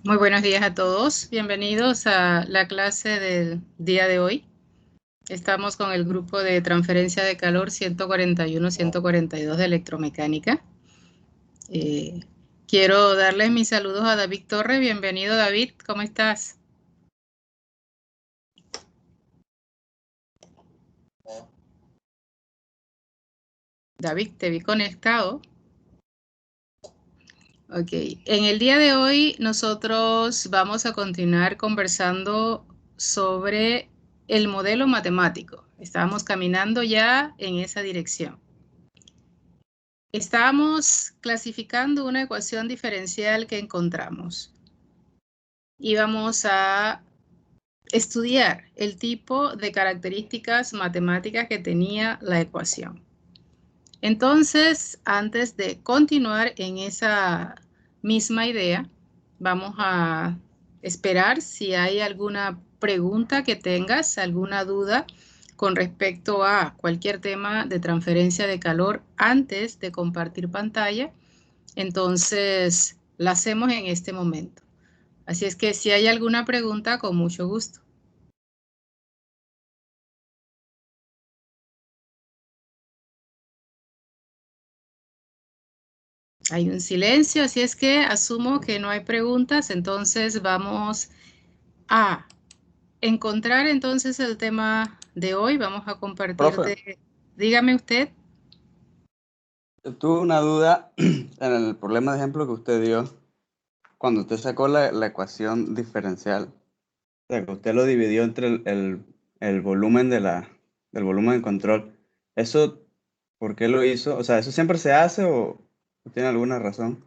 Muy buenos días a todos. Bienvenidos a la clase del día de hoy. Estamos con el grupo de transferencia de calor 141-142 de electromecánica. Quiero darles mis saludos a David Torres. Bienvenido, David. ¿Cómo estás? David, te vi conectado. Ok. En el día de hoy nosotros vamos a continuar conversando sobre el modelo matemático. Estamos caminando ya en esa dirección. Estábamos clasificando una ecuación diferencial que encontramos y vamos a estudiar el tipo de características matemáticas que tenía la ecuación. Entonces, antes de continuar en esa misma idea, vamos a esperar si hay alguna pregunta que tengas, alguna duda con respecto a cualquier tema de transferencia de calor antes de compartir pantalla. Entonces, la hacemos en este momento. Así es que si hay alguna pregunta, con mucho gusto. Hay un silencio, así es que asumo que no hay preguntas, entonces vamos a encontrar entonces el tema de hoy. Vamos a compartir Profe, Dígame usted. tuve una duda en el problema de ejemplo que usted dio. Cuando usted sacó la ecuación diferencial, o sea, que usted lo dividió entre el volumen del volumen de control. ¿Eso por qué lo hizo? O sea, ¿eso siempre se hace o tiene alguna razón?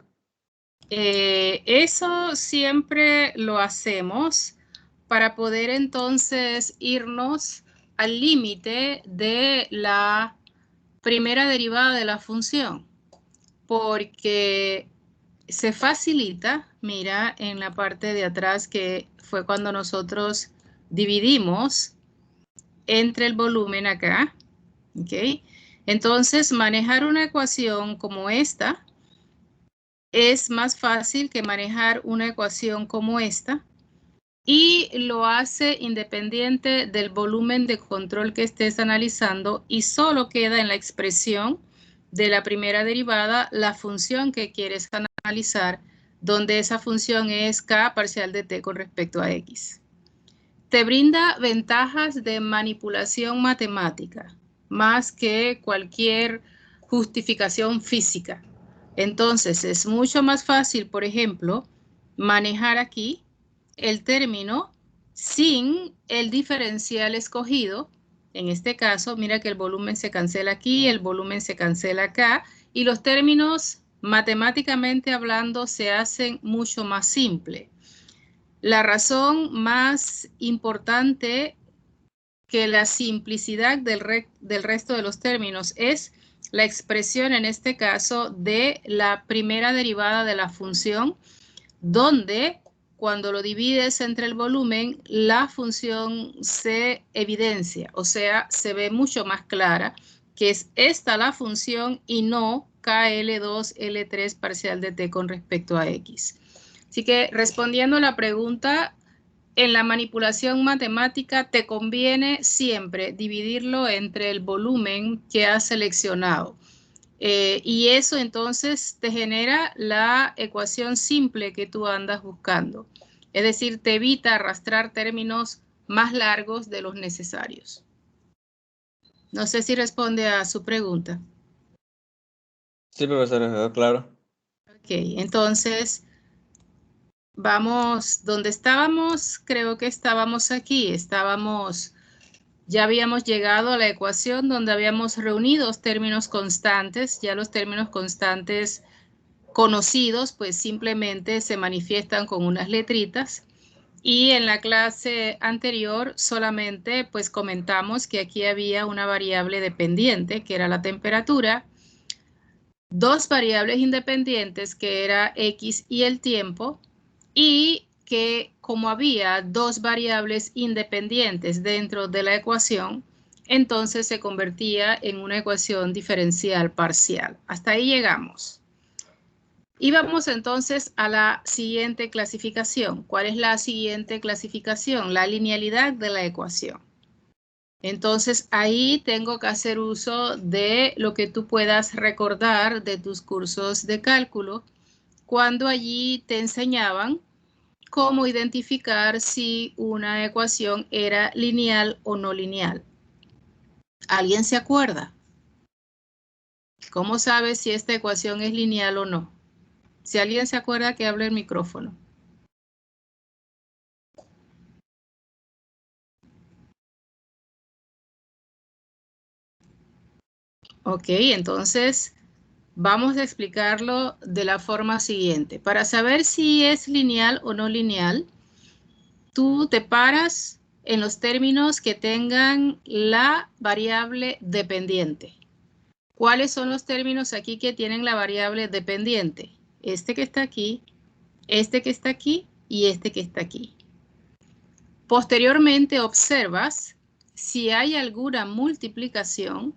Eso siempre lo hacemos para poder entonces irnos al límite de la primera derivada de la función, porque se facilita, mira, en la parte de atrás que fue cuando nosotros dividimos entre el volumen acá, ¿ok? Entonces, manejar una ecuación como esta es más fácil que manejar una ecuación como esta y lo hace independiente del volumen de control que estés analizando y solo queda en la expresión de la primera derivada la función que quieres analizar, donde esa función es k parcial de t con respecto a x. Te brinda ventajas de manipulación matemática, más que cualquier justificación física. Entonces, es mucho más fácil, por ejemplo, manejar aquí el término sin el diferencial escogido. En este caso, mira que el volumen se cancela aquí, el volumen se cancela acá, y los términos matemáticamente hablando se hacen mucho más simples. La razón más importante que la simplicidad del resto de los términos es la expresión, en este caso, de la primera derivada de la función, donde cuando lo divides entre el volumen, la función se evidencia, o sea, se ve mucho más clara que es esta la función y no KL2, L3 parcial de t con respecto a x. Así que respondiendo a la pregunta, en la manipulación matemática te conviene siempre dividirlo entre el volumen que has seleccionado. Y eso entonces te genera la ecuación simple que tú andas buscando. Es decir, te evita arrastrar términos más largos de los necesarios. No sé si responde a su pregunta. Sí, profesor, quedó claro. Ok, entonces vamos, donde estábamos, creo que estábamos aquí, ya habíamos llegado a la ecuación donde habíamos reunido términos constantes, ya los términos constantes conocidos pues simplemente se manifiestan con unas letritas, y en la clase anterior solamente pues comentamos que aquí había una variable dependiente que era la temperatura, dos variables independientes que era x y el tiempo, y que como había dos variables independientes dentro de la ecuación, entonces se convertía en una ecuación diferencial parcial. Hasta ahí llegamos. Y vamos entonces a la siguiente clasificación. ¿Cuál es la siguiente clasificación? La linealidad de la ecuación. Entonces, ahí tengo que hacer uso de lo que tú puedas recordar de tus cursos de cálculo, cuando allí te enseñaban cómo identificar si una ecuación era lineal o no lineal. ¿Alguien se acuerda? ¿Cómo sabes si esta ecuación es lineal o no? Si alguien se acuerda, que hable el micrófono. Ok, entonces vamos a explicarlo de la forma siguiente. Para saber si es lineal o no lineal, tú te paras en los términos que tengan la variable dependiente. ¿Cuáles son los términos aquí que tienen la variable dependiente? Este que está aquí, este que está aquí y este que está aquí. Posteriormente observas si hay alguna multiplicación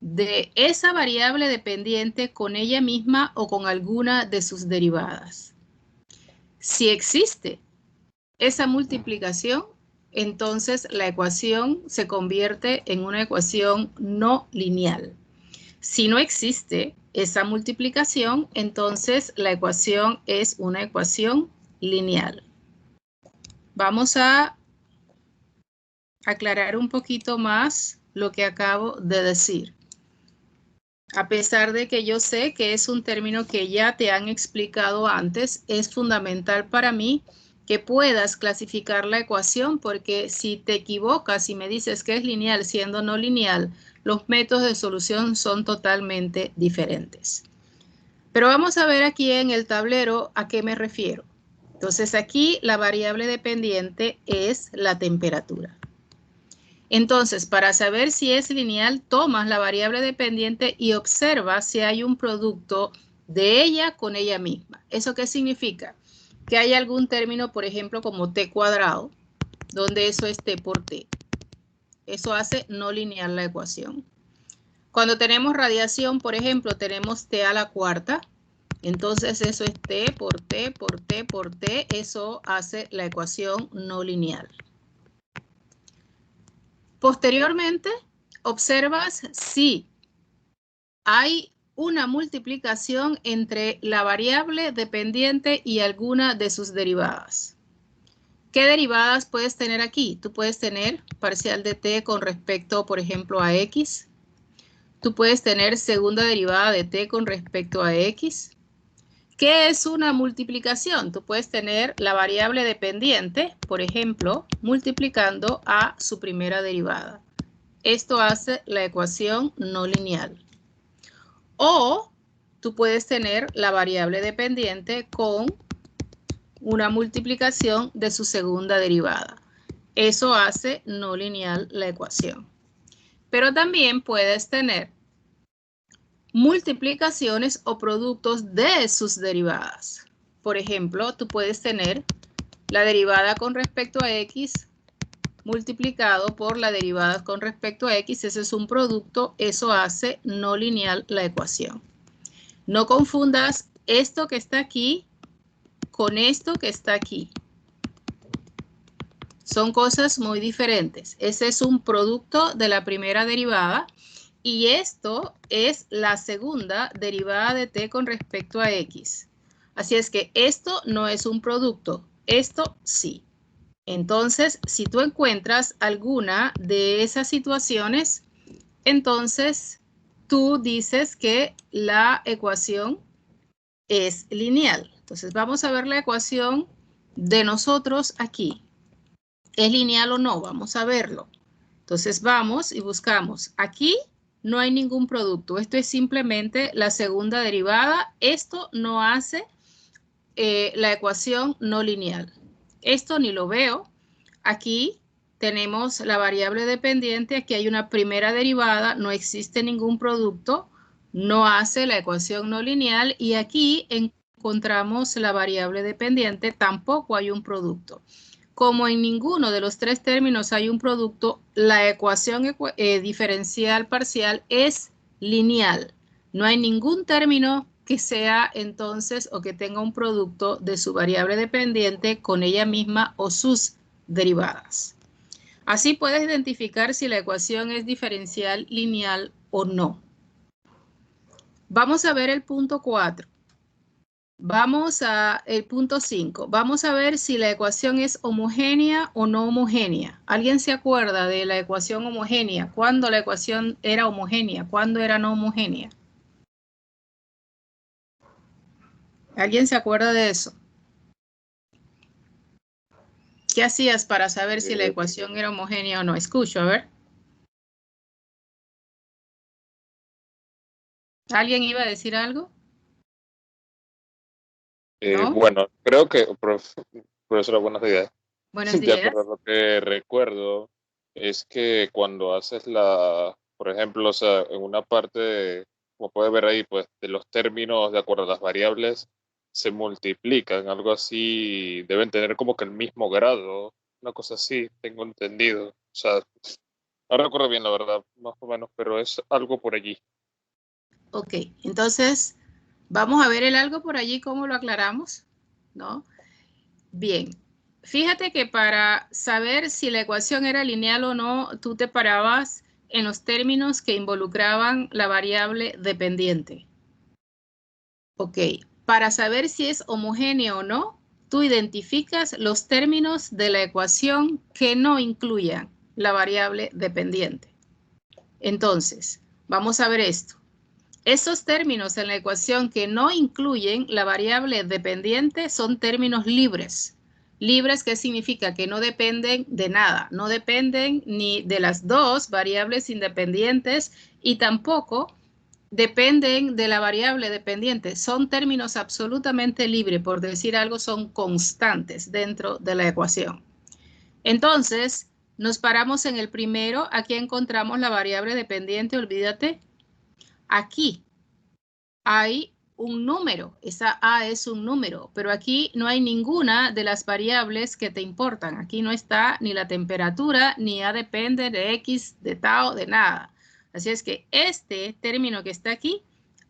de esa variable dependiente con ella misma o con alguna de sus derivadas. Si existe esa multiplicación, entonces la ecuación se convierte en una ecuación no lineal. Si no existe esa multiplicación, entonces la ecuación es una ecuación lineal. Vamos a aclarar un poquito más lo que acabo de decir. A pesar de que yo sé que es un término que ya te han explicado antes, es fundamental para mí que puedas clasificar la ecuación, porque si te equivocas y me dices que es lineal siendo no lineal, los métodos de solución son totalmente diferentes. Pero vamos a ver aquí en el tablero a qué me refiero. Entonces aquí la variable dependiente es la temperatura. Entonces, para saber si es lineal, tomas la variable dependiente y observas si hay un producto de ella con ella misma. ¿Eso qué significa? Que hay algún término, por ejemplo, como t cuadrado, donde eso es t por t. Eso hace no lineal la ecuación. Cuando tenemos radiación, por ejemplo, tenemos t a la cuarta. Entonces eso es t por t por t por t. Eso hace la ecuación no lineal. Posteriormente, observas si hay una multiplicación entre la variable dependiente y alguna de sus derivadas. ¿Qué derivadas puedes tener aquí? Tú puedes tener parcial de t con respecto, por ejemplo, a x. Tú puedes tener segunda derivada de t con respecto a x. ¿Qué es una multiplicación? Tú puedes tener la variable dependiente, por ejemplo, multiplicando a su primera derivada. Esto hace la ecuación no lineal. O tú puedes tener la variable dependiente con una multiplicación de su segunda derivada. Eso hace no lineal la ecuación. Pero también puedes tener multiplicaciones o productos de sus derivadas. Por ejemplo, tú puedes tener la derivada con respecto a x multiplicado por la derivada con respecto a x. Ese es un producto. Eso hace no lineal la ecuación. No confundas esto que está aquí con esto que está aquí. Son cosas muy diferentes. Ese es un producto de la primera derivada y esto es la segunda derivada de t con respecto a x. Así es que esto no es un producto, esto sí. Entonces, si tú encuentras alguna de esas situaciones, entonces tú dices que la ecuación es lineal. Entonces, vamos a ver la ecuación de nosotros aquí. ¿Es lineal o no? Vamos a verlo. Entonces, vamos y buscamos. Aquí no hay ningún producto. Esto es simplemente la segunda derivada. Esto no hace la ecuación no lineal. Esto ni lo veo. Aquí tenemos la variable dependiente. Aquí hay una primera derivada. No existe ningún producto. No hace la ecuación no lineal. Y aquí encontramos la variable dependiente. Tampoco hay un producto. Como en ninguno de los tres términos hay un producto, la ecuación diferencial parcial es lineal. No hay ningún término que sea entonces o que tenga un producto de su variable dependiente con ella misma o sus derivadas. Así puedes identificar si la ecuación es diferencial lineal o no. Vamos a ver el punto 4. Vamos a el punto 5. Vamos a ver si la ecuación es homogénea o no homogénea. ¿Alguien se acuerda de la ecuación homogénea? ¿Cuándo la ecuación era homogénea? ¿Cuándo era no homogénea? ¿Alguien se acuerda de eso? ¿Qué hacías para saber si la ecuación era homogénea o no? Escucho, a ver. ¿Alguien iba a decir algo? ¿No? Bueno, creo que, profesora, buenos días. Buenos De acuerdo días. a lo que recuerdo, es que cuando haces por ejemplo, o sea, en una parte, como puedes ver ahí, pues de los términos de acuerdo a las variables, se multiplican, algo así, deben tener como que el mismo grado, una cosa así, tengo entendido. O sea, no recuerdo bien la verdad, más o menos, pero es algo por allí. Ok, entonces vamos a ver el algo por allí, ¿cómo lo aclaramos? ¿No? Bien, fíjate que para saber si la ecuación era lineal o no, tú te parabas en los términos que involucraban la variable dependiente. Ok, para saber si es homogénea o no, tú identificas los términos de la ecuación que no incluyan la variable dependiente. Entonces, vamos a ver esto. Esos términos en la ecuación que no incluyen la variable dependiente son términos libres. Libres, ¿qué significa? Que no dependen de nada, no dependen ni de las dos variables independientes y tampoco dependen de la variable dependiente. Son términos absolutamente libres, por decir algo, son constantes dentro de la ecuación. Entonces, nos paramos en el primero, aquí encontramos la variable dependiente, olvídate. Aquí hay un número, esa A es un número, pero aquí no hay ninguna de las variables que te importan. Aquí no está ni la temperatura, ni A depende de X, de tau, de nada. Así es que este término que está aquí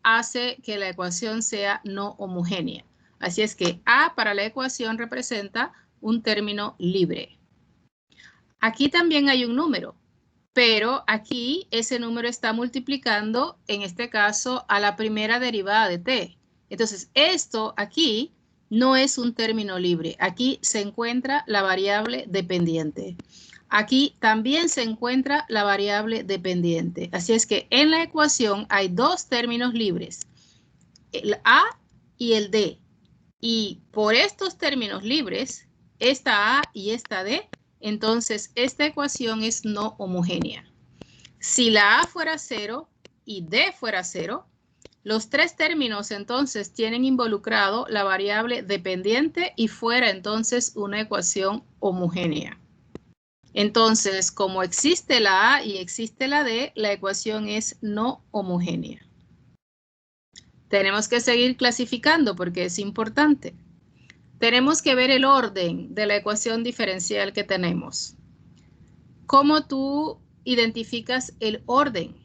hace que la ecuación sea no homogénea. Así es que A para la ecuación representa un término libre. Aquí también hay un número, pero aquí ese número está multiplicando, en este caso, a la primera derivada de t. Entonces, esto aquí no es un término libre. Aquí se encuentra la variable dependiente. Aquí también se encuentra la variable dependiente. Así es que en la ecuación hay dos términos libres, el a y el d. Y por estos términos libres, esta a y esta d, entonces esta ecuación es no homogénea. Si la a fuera 0 y d fuera 0, los tres términos entonces tienen involucrado la variable dependiente y fuera entonces una ecuación homogénea. Entonces, como existe la a y existe la d, la ecuación es no homogénea. Tenemos que seguir clasificando porque es importante. Tenemos que ver el orden de la ecuación diferencial que tenemos. ¿Cómo tú identificas el orden?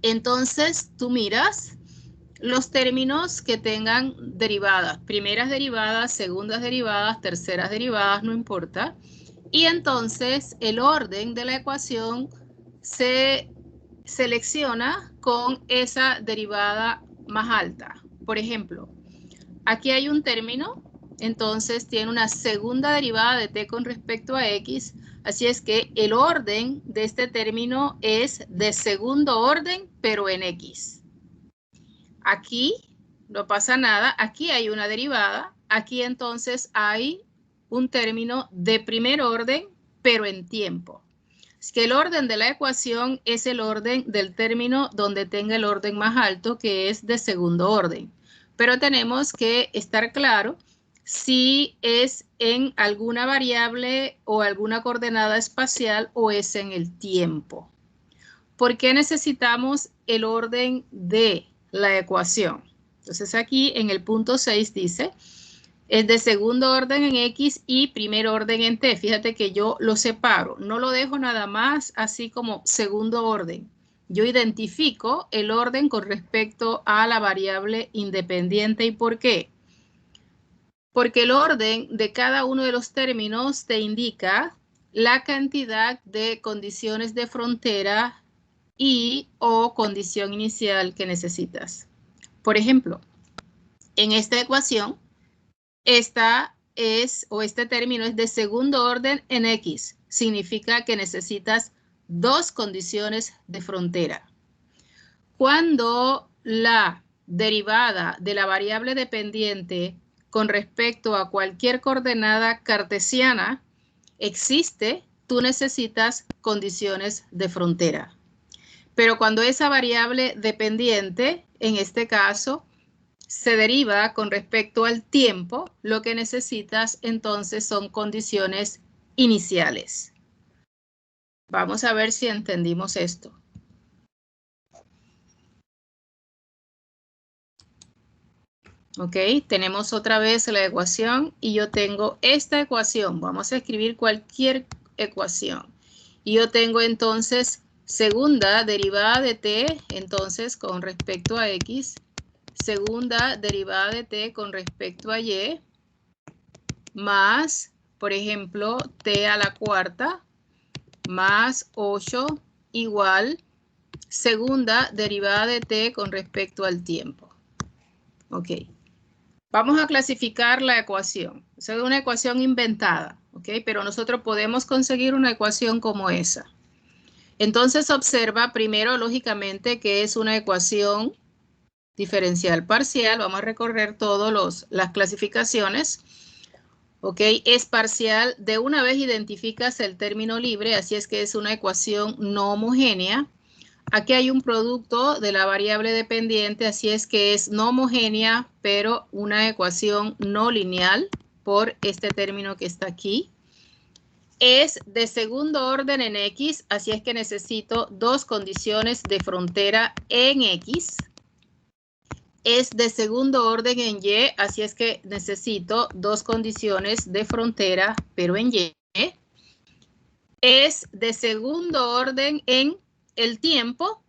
Entonces, tú miras los términos que tengan derivadas, primeras derivadas, segundas derivadas, terceras derivadas, no importa. Y entonces el orden de la ecuación se selecciona con esa derivada más alta. Por ejemplo, aquí hay un término, entonces tiene una segunda derivada de t con respecto a x, así es que el orden de este término es de segundo orden, pero en x. Aquí no pasa nada, aquí hay una derivada, aquí entonces hay un término de primer orden, pero en tiempo. Es que el orden de la ecuación es el orden del término donde tenga el orden más alto, que es de segundo orden. Pero tenemos que estar claro si es en alguna variable o alguna coordenada espacial o es en el tiempo. ¿Por qué necesitamos el orden de la ecuación? Entonces aquí en el punto 6 dice, es de segundo orden en X y primer orden en T. Fíjate que yo lo separo, no lo dejo nada más así como segundo orden. yo identifico el orden con respecto a la variable independiente. ¿Y por qué? Porque el orden de cada uno de los términos te indica la cantidad de condiciones de frontera y o condición inicial que necesitas. Por ejemplo, en esta ecuación, este término es de segundo orden en X. Significa que necesitas dos condiciones de frontera. Cuando la derivada de la variable dependiente con respecto a cualquier coordenada cartesiana existe, tú necesitas condiciones de frontera. Pero cuando esa variable dependiente, en este caso, se deriva con respecto al tiempo, lo que necesitas entonces son condiciones iniciales. Vamos a ver si entendimos esto. Ok, tenemos otra vez la ecuación y yo tengo esta ecuación. Vamos a escribir cualquier ecuación. Y yo tengo entonces segunda derivada de t, entonces con respecto a x, segunda derivada de t con respecto a y, más, por ejemplo, t a la cuarta, más 8 igual segunda derivada de t con respecto al tiempo. Ok. Vamos a clasificar la ecuación. Es una ecuación inventada, ¿ok? Pero nosotros podemos conseguir una ecuación como esa. Entonces observa primero, lógicamente, que es una ecuación diferencial parcial. Vamos a recorrer todas las clasificaciones. ¿Ok? Es parcial. De una vez identificas el término libre, así es que es una ecuación no homogénea. Aquí hay un producto de la variable dependiente, así es que es no homogénea, pero una ecuación no lineal por este término que está aquí. Es de segundo orden en X, así es que necesito dos condiciones de frontera en X. Es de segundo orden en Y, así es que necesito dos condiciones de frontera, pero en Y. Es de segundo orden en el tiempo,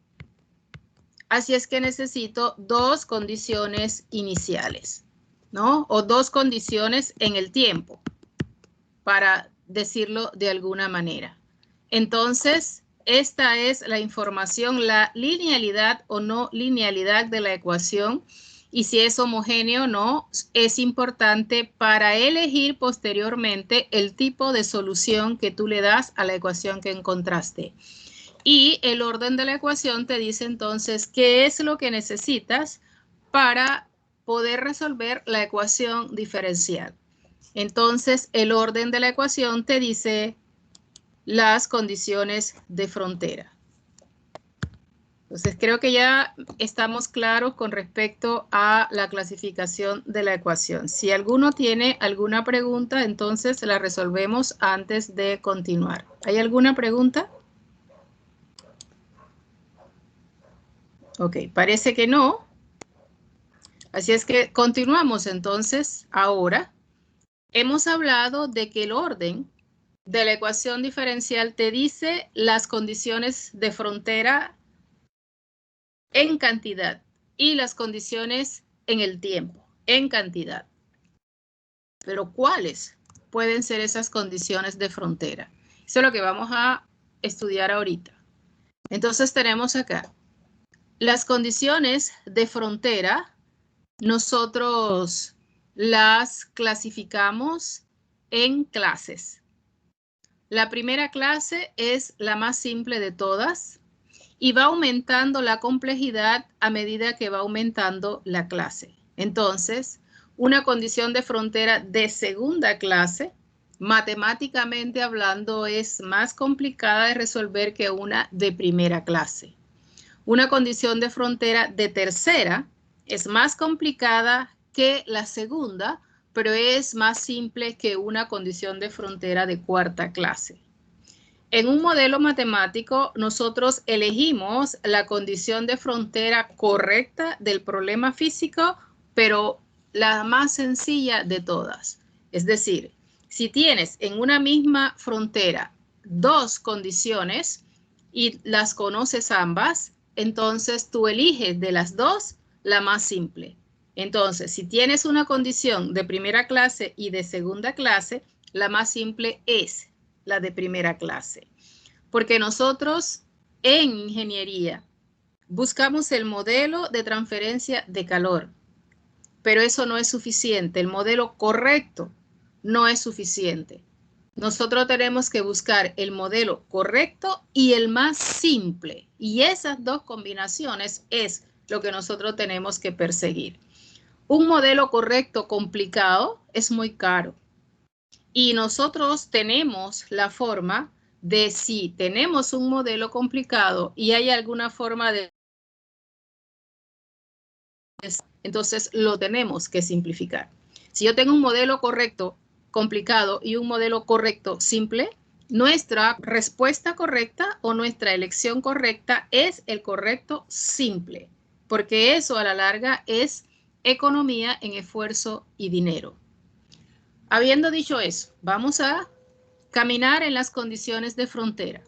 así es que necesito dos condiciones iniciales, ¿no? O dos condiciones en el tiempo, para decirlo de alguna manera. Entonces, esta es la información, la linealidad o no linealidad de la ecuación. Y si es homogéneo o no, es importante para elegir posteriormente el tipo de solución que tú le das a la ecuación que encontraste. Y el orden de la ecuación te dice entonces qué es lo que necesitas para poder resolver la ecuación diferencial. Entonces, el orden de la ecuación te dice las condiciones de frontera. Entonces, creo que ya estamos claros con respecto a la clasificación de la ecuación. Si alguno tiene alguna pregunta, entonces la resolvemos antes de continuar. ¿Hay alguna pregunta? Ok, parece que no. Así es que continuamos entonces ahora. Hemos hablado de que el orden de la ecuación diferencial te dice las condiciones de frontera en cantidad y las condiciones en el tiempo, en cantidad. Pero ¿cuáles pueden ser esas condiciones de frontera? Eso es lo que vamos a estudiar ahorita. Entonces tenemos acá las condiciones de frontera. Nosotros las clasificamos en clases. La primera clase es la más simple de todas y va aumentando la complejidad a medida que va aumentando la clase. Entonces, una condición de frontera de segunda clase, matemáticamente hablando, es más complicada de resolver que una de primera clase. Una condición de frontera de tercera es más complicada que la segunda, pero es más simple que una condición de frontera de cuarta clase. En un modelo matemático, nosotros elegimos la condición de frontera correcta del problema físico, pero la más sencilla de todas. Es decir, si tienes en una misma frontera dos condiciones y las conoces ambas, entonces tú eliges de las dos la más simple. Entonces, si tienes una condición de primera clase y de segunda clase, la más simple es la de primera clase. Porque nosotros en ingeniería buscamos el modelo de transferencia de calor, pero eso no es suficiente. El modelo correcto no es suficiente. Nosotros tenemos que buscar el modelo correcto y el más simple. Y esas dos combinaciones es lo que nosotros tenemos que perseguir. Un modelo correcto complicado es muy caro. Y nosotros tenemos la forma de, si tenemos un modelo complicado y hay alguna forma de... entonces lo tenemos que simplificar. Si yo tengo un modelo correcto complicado y un modelo correcto simple, nuestra respuesta correcta o nuestra elección correcta es el correcto simple, porque eso a la larga es economía en esfuerzo y dinero. Habiendo dicho eso, vamos a caminar en las condiciones de frontera.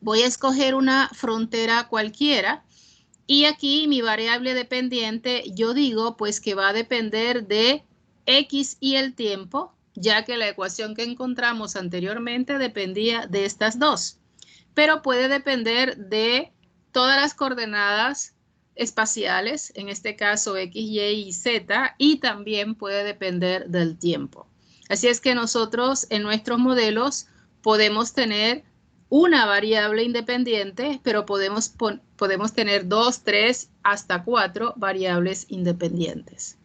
Voy a escoger una frontera cualquiera y aquí mi variable dependiente, yo digo pues que va a depender de X y el tiempo, ya que la ecuación que encontramos anteriormente dependía de estas dos, pero puede depender de todas las coordenadas espaciales, en este caso X, Y y Z, y también puede depender del tiempo. Así es que nosotros en nuestros modelos podemos tener una variable independiente, pero podemos tener 2, 3, hasta 4 variables independientes.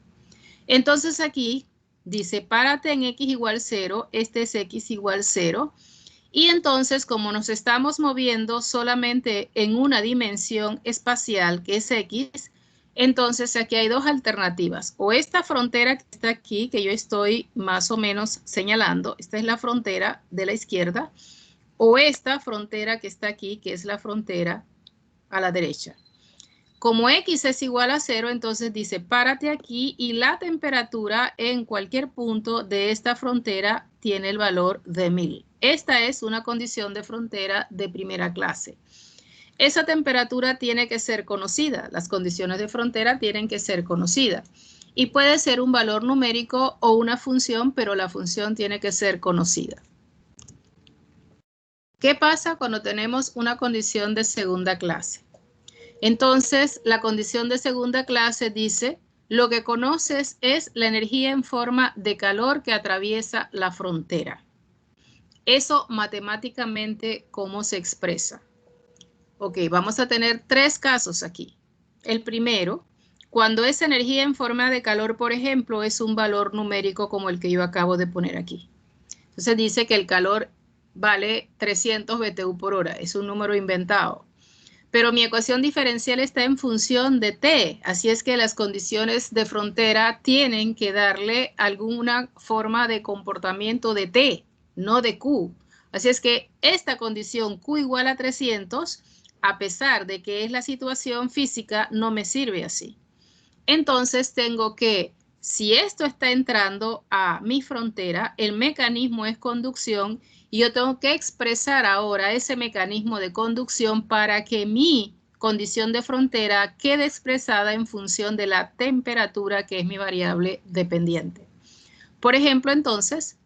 Entonces aquí dice, párate en X igual 0, este es X igual 0, y entonces como nos estamos moviendo solamente en una dimensión espacial que es X, entonces aquí hay dos alternativas, o esta frontera que está aquí, que yo estoy más o menos señalando, esta es la frontera de la izquierda, o esta frontera que está aquí, que es la frontera a la derecha. Como X es igual a 0, entonces dice, párate aquí y la temperatura en cualquier punto de esta frontera tiene el valor de 1000. Esta es una condición de frontera de primera clase. Esa temperatura tiene que ser conocida. Las condiciones de frontera tienen que ser conocidas. Y puede ser un valor numérico o una función, pero la función tiene que ser conocida. ¿Qué pasa cuando tenemos una condición de segunda clase? Entonces, la condición de segunda clase dice, lo que conoces es la energía en forma de calor que atraviesa la frontera. Eso matemáticamente, ¿cómo se expresa? Ok, vamos a tener tres casos aquí. El primero, cuando esa energía en forma de calor, por ejemplo, es un valor numérico como el que yo acabo de poner aquí. Entonces dice que el calor vale 300 BTU por hora, es un número inventado. Pero mi ecuación diferencial está en función de T, así es que las condiciones de frontera tienen que darle alguna forma de comportamiento de T, no de Q. Así es que esta condición Q igual a 300, a pesar de que es la situación física, no me sirve así. Entonces tengo que, si esto está entrando a mi frontera, el mecanismo es conducción y yo tengo que expresar ahora ese mecanismo de conducción para que mi condición de frontera quede expresada en función de la temperatura, que es mi variable dependiente. Por ejemplo, entonces,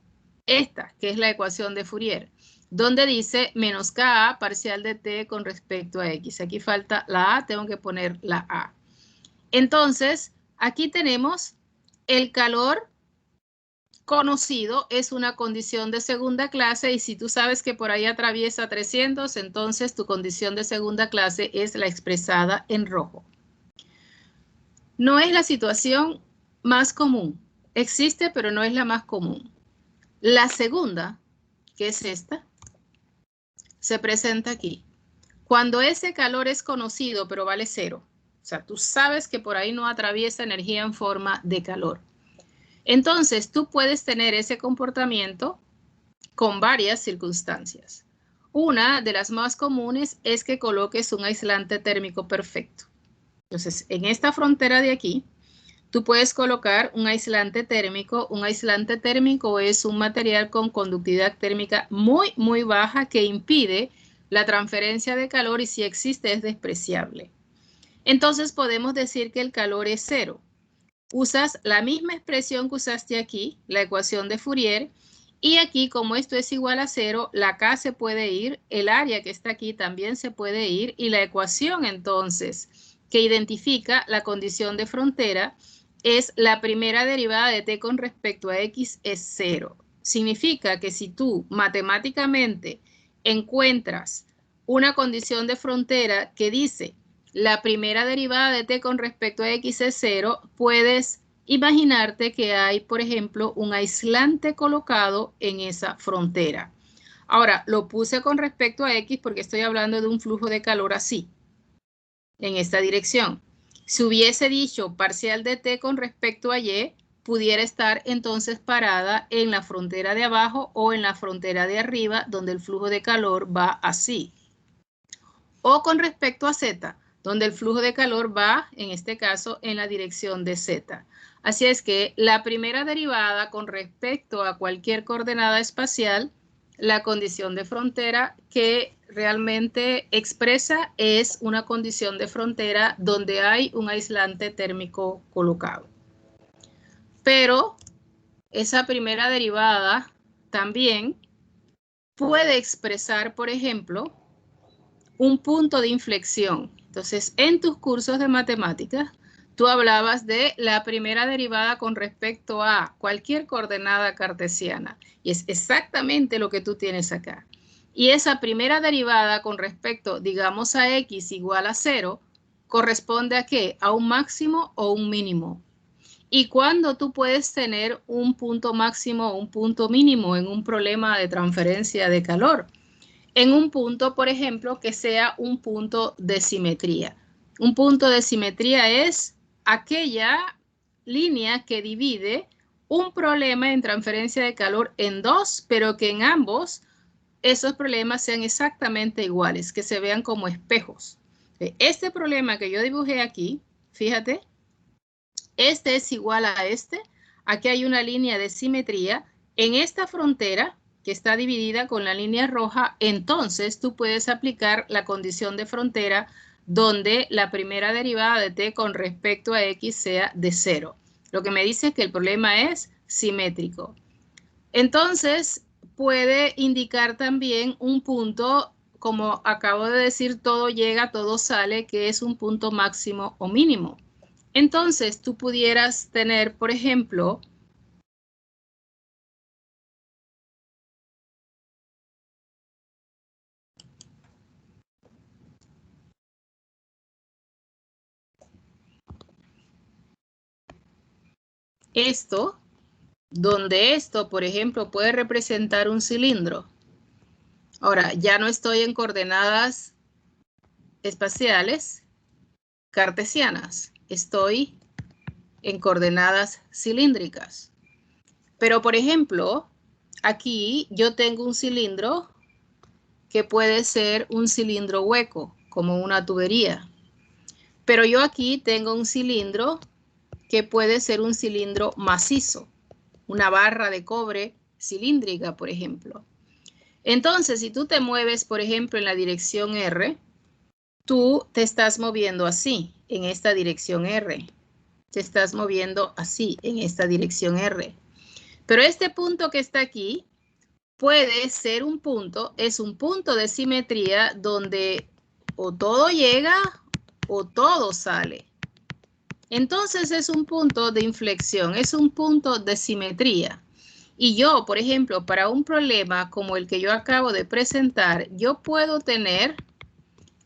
esta, que es la ecuación de Fourier, donde dice menos Ka parcial de T con respecto a X. Aquí falta la A, tengo que poner la A. Entonces, aquí tenemos el calor conocido, es una condición de segunda clase y si tú sabes que por ahí atraviesa 300, entonces tu condición de segunda clase es la expresada en rojo. No es la situación más común. Existe, pero no es la más común. La segunda, que es esta, se presenta aquí. Cuando ese calor es conocido, pero vale 0. O sea, tú sabes que por ahí no atraviesa energía en forma de calor. Entonces, tú puedes tener ese comportamiento con varias circunstancias. Una de las más comunes es que coloques un aislante térmico perfecto. Entonces, en esta frontera de aquí, tú puedes colocar un aislante térmico. Un aislante térmico es un material con conductividad térmica muy, muy baja que impide la transferencia de calor y si existe es despreciable. Entonces podemos decir que el calor es cero. Usas la misma expresión que usaste aquí, la ecuación de Fourier, y aquí como esto es igual a cero, la K se puede ir, el área que está aquí también se puede ir y la ecuación entonces que identifica la condición de frontera es la primera derivada de t con respecto a x es cero. Significa que si tú matemáticamente encuentras una condición de frontera que dice la primera derivada de t con respecto a x es cero, puedes imaginarte que hay, por ejemplo, un aislante colocado en esa frontera. Ahora, lo puse con respecto a x porque estoy hablando de un flujo de calor así, en esta dirección. Si hubiese dicho parcial de t con respecto a y, pudiera estar entonces parada en la frontera de abajo o en la frontera de arriba, donde el flujo de calor va así. O con respecto a z, donde el flujo de calor va, en este caso, en la dirección de z. Así es que la primera derivada con respecto a cualquier coordenada espacial, la condición de frontera que realmente expresa es una condición de frontera donde hay un aislante térmico colocado. Pero esa primera derivada también puede expresar, por ejemplo, un punto de inflexión. Entonces, en tus cursos de matemáticas, tú hablabas de la primera derivada con respecto a cualquier coordenada cartesiana. Y es exactamente lo que tú tienes acá. Y esa primera derivada con respecto, digamos, a x igual a 0, corresponde a ¿qué? A un máximo o un mínimo. ¿Y cuándo tú puedes tener un punto máximo o un punto mínimo en un problema de transferencia de calor? En un punto, por ejemplo, que sea un punto de simetría. Un punto de simetría es aquella línea que divide un problema en transferencia de calor en dos, pero que en ambos esos problemas sean exactamente iguales, que se vean como espejos. Este problema que yo dibujé aquí, fíjate, este es igual a este. Aquí hay una línea de simetría. En esta frontera, que está dividida con la línea roja, entonces tú puedes aplicar la condición de frontera donde la primera derivada de t con respecto a x sea de 0. Lo que me dice es que el problema es simétrico. Entonces, puede indicar también un punto, como acabo de decir, todo llega, todo sale, que es un punto máximo o mínimo. Entonces, tú pudieras tener, por ejemplo, esto, donde esto, por ejemplo, puede representar un cilindro. Ahora, ya no estoy en coordenadas espaciales cartesianas, estoy en coordenadas cilíndricas. Pero, por ejemplo, aquí yo tengo un cilindro que puede ser un cilindro hueco, como una tubería. Pero yo aquí tengo un cilindro que puede ser un cilindro macizo, una barra de cobre cilíndrica, por ejemplo. Entonces, si tú te mueves, por ejemplo, en la dirección R, tú te estás moviendo así, en esta dirección R. Te estás moviendo así, en esta dirección R. Pero este punto que está aquí puede ser un punto, es un punto de simetría donde o todo llega o todo sale. Entonces es un punto de inflexión, es un punto de simetría. Y yo, por ejemplo, para un problema como el que yo acabo de presentar, yo puedo tener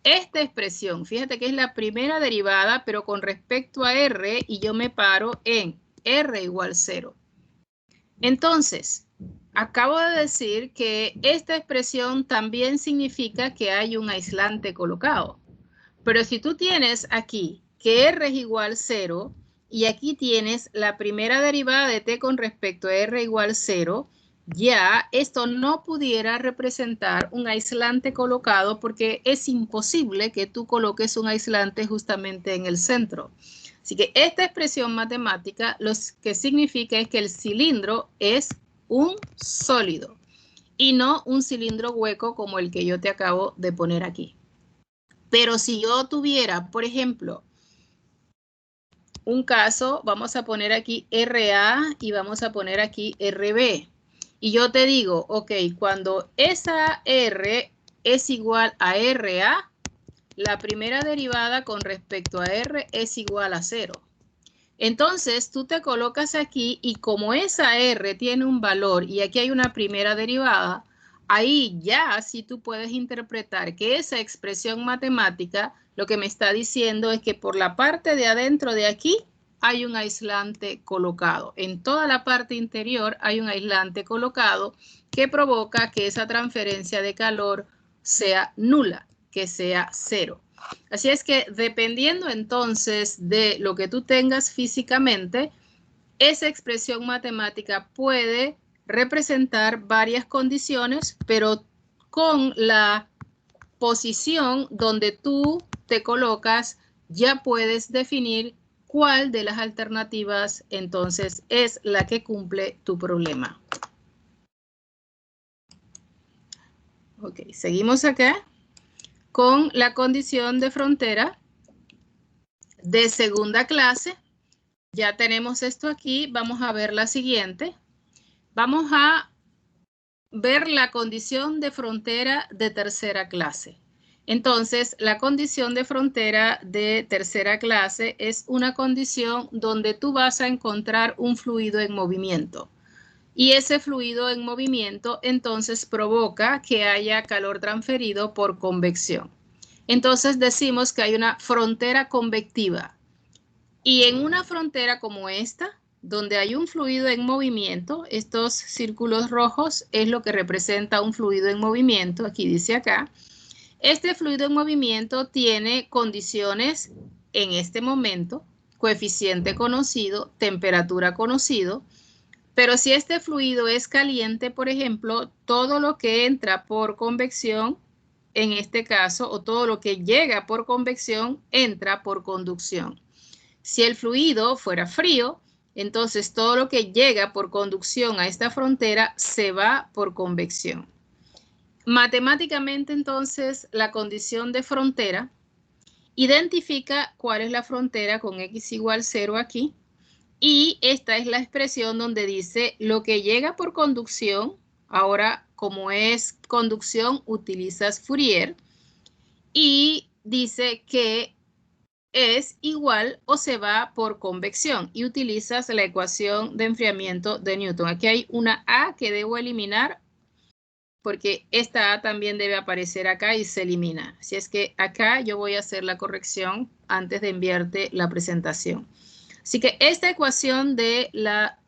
esta expresión. Fíjate que es la primera derivada, pero con respecto a R, y yo me paro en R igual 0. Entonces, acabo de decir que esta expresión también significa que hay un aislante colocado. Pero si tú tienes aquí que R es igual 0 y aquí tienes la primera derivada de t con respecto a R igual 0, ya esto no pudiera representar un aislante colocado porque es imposible que tú coloques un aislante justamente en el centro. Así que esta expresión matemática lo que significa es que el cilindro es un sólido. y no un cilindro hueco como el que yo te acabo de poner aquí. Pero si yo tuviera, por ejemplo, un caso, vamos a poner aquí RA y vamos a poner aquí RB. Y yo te digo, ok, cuando esa R es igual a RA, la primera derivada con respecto a R es igual a 0. Entonces, tú te colocas aquí y como esa R tiene un valor y aquí hay una primera derivada, ahí ya sí tú puedes interpretar que esa expresión matemática lo que me está diciendo es que por la parte de adentro de aquí hay un aislante colocado. En toda la parte interior hay un aislante colocado que provoca que esa transferencia de calor sea nula, que sea 0. Así es que dependiendo entonces de lo que tú tengas físicamente, esa expresión matemática puede representar varias condiciones, pero con la posición donde tú te colocas, ya puedes definir cuál de las alternativas entonces es la que cumple tu problema. Ok, seguimos acá con la condición de frontera de segunda clase. Ya tenemos esto aquí, vamos a ver la siguiente. Vamos a ver la condición de frontera de tercera clase. Entonces, la condición de frontera de tercera clase es una condición donde tú vas a encontrar un fluido en movimiento. Y ese fluido en movimiento entonces provoca que haya calor transferido por convección. Entonces decimos que hay una frontera convectiva. Y en una frontera como esta, donde hay un fluido en movimiento, estos círculos rojos es lo que representa un fluido en movimiento, aquí dice acá. Este fluido en movimiento tiene condiciones en este momento, coeficiente conocido, temperatura conocido, pero si este fluido es caliente, por ejemplo, todo lo que entra por convección, en este caso, o todo lo que llega por convección, entra por conducción. Si el fluido fuera frío, entonces todo lo que llega por conducción a esta frontera se va por convección. Matemáticamente, entonces, la condición de frontera identifica cuál es la frontera con x igual 0 aquí. Y esta es la expresión donde dice lo que llega por conducción. Ahora, como es conducción, utilizas Fourier. Y dice que es igual o se va por convección y utilizas la ecuación de enfriamiento de Newton. Aquí hay una A que debo eliminar porque esta A también debe aparecer acá y se elimina. Así es que acá yo voy a hacer la corrección antes de enviarte la presentación. Así que esta ecuación de la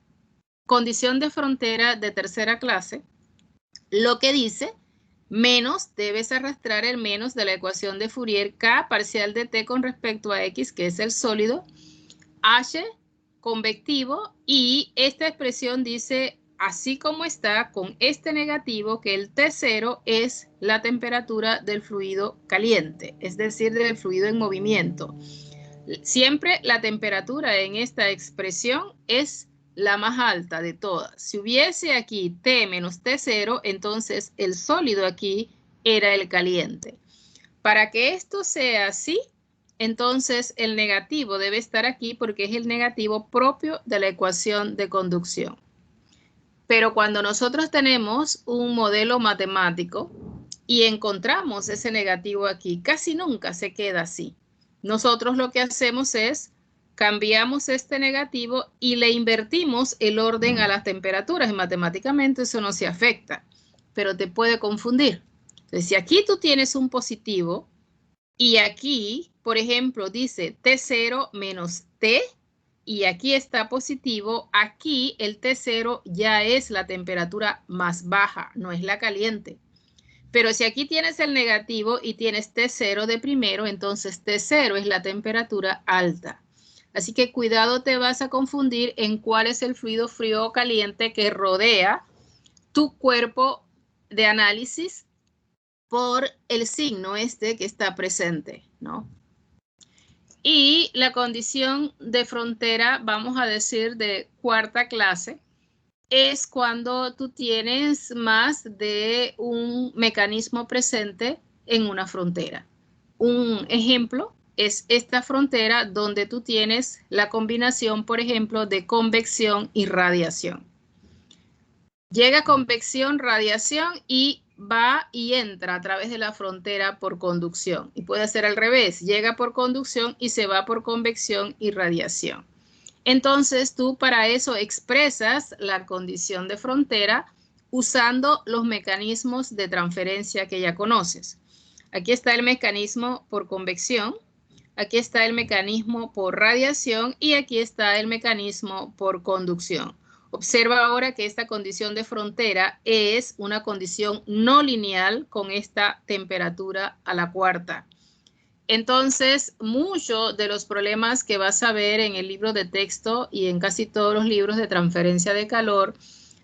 condición de frontera de tercera clase, lo que dice, menos, debes arrastrar el menos de la ecuación de Fourier K parcial de T con respecto a X, que es el sólido, H convectivo, y esta expresión dice, así como está, con este negativo, que el T0 es la temperatura del fluido caliente, es decir, del fluido en movimiento. Siempre la temperatura en esta expresión es la más alta de todas. Si hubiese aquí T menos T0, entonces el sólido aquí era el caliente. Para que esto sea así, entonces el negativo debe estar aquí porque es el negativo propio de la ecuación de conducción. Pero cuando nosotros tenemos un modelo matemático y encontramos ese negativo aquí, casi nunca se queda así. Nosotros lo que hacemos es cambiamos este negativo y le invertimos el orden a las temperaturas y matemáticamente eso no se afecta, pero te puede confundir. Entonces, si aquí tú tienes un positivo y aquí, por ejemplo, dice T0 menos T y aquí está positivo, aquí el T0 ya es la temperatura más baja, no es la caliente. Pero si aquí tienes el negativo y tienes T0 de primero, entonces T0 es la temperatura alta. Así que cuidado, te vas a confundir en cuál es el fluido frío o caliente que rodea tu cuerpo de análisis por el signo este que está presente, ¿no? Y la condición de frontera, vamos a decir, de cuarta clase, es cuando tú tienes más de un mecanismo presente en una frontera. Un ejemplo es esta frontera donde tú tienes la combinación, por ejemplo, de convección y radiación. Llega convección, radiación y va y entra a través de la frontera por conducción. Y puede ser al revés, llega por conducción y se va por convección y radiación. Entonces tú para eso expresas la condición de frontera usando los mecanismos de transferencia que ya conoces. Aquí está el mecanismo por convección, aquí está el mecanismo por radiación y aquí está el mecanismo por conducción. Observa ahora que esta condición de frontera es una condición no lineal con esta temperatura a la cuarta. Entonces, muchos de los problemas que vas a ver en el libro de texto y en casi todos los libros de transferencia de calor,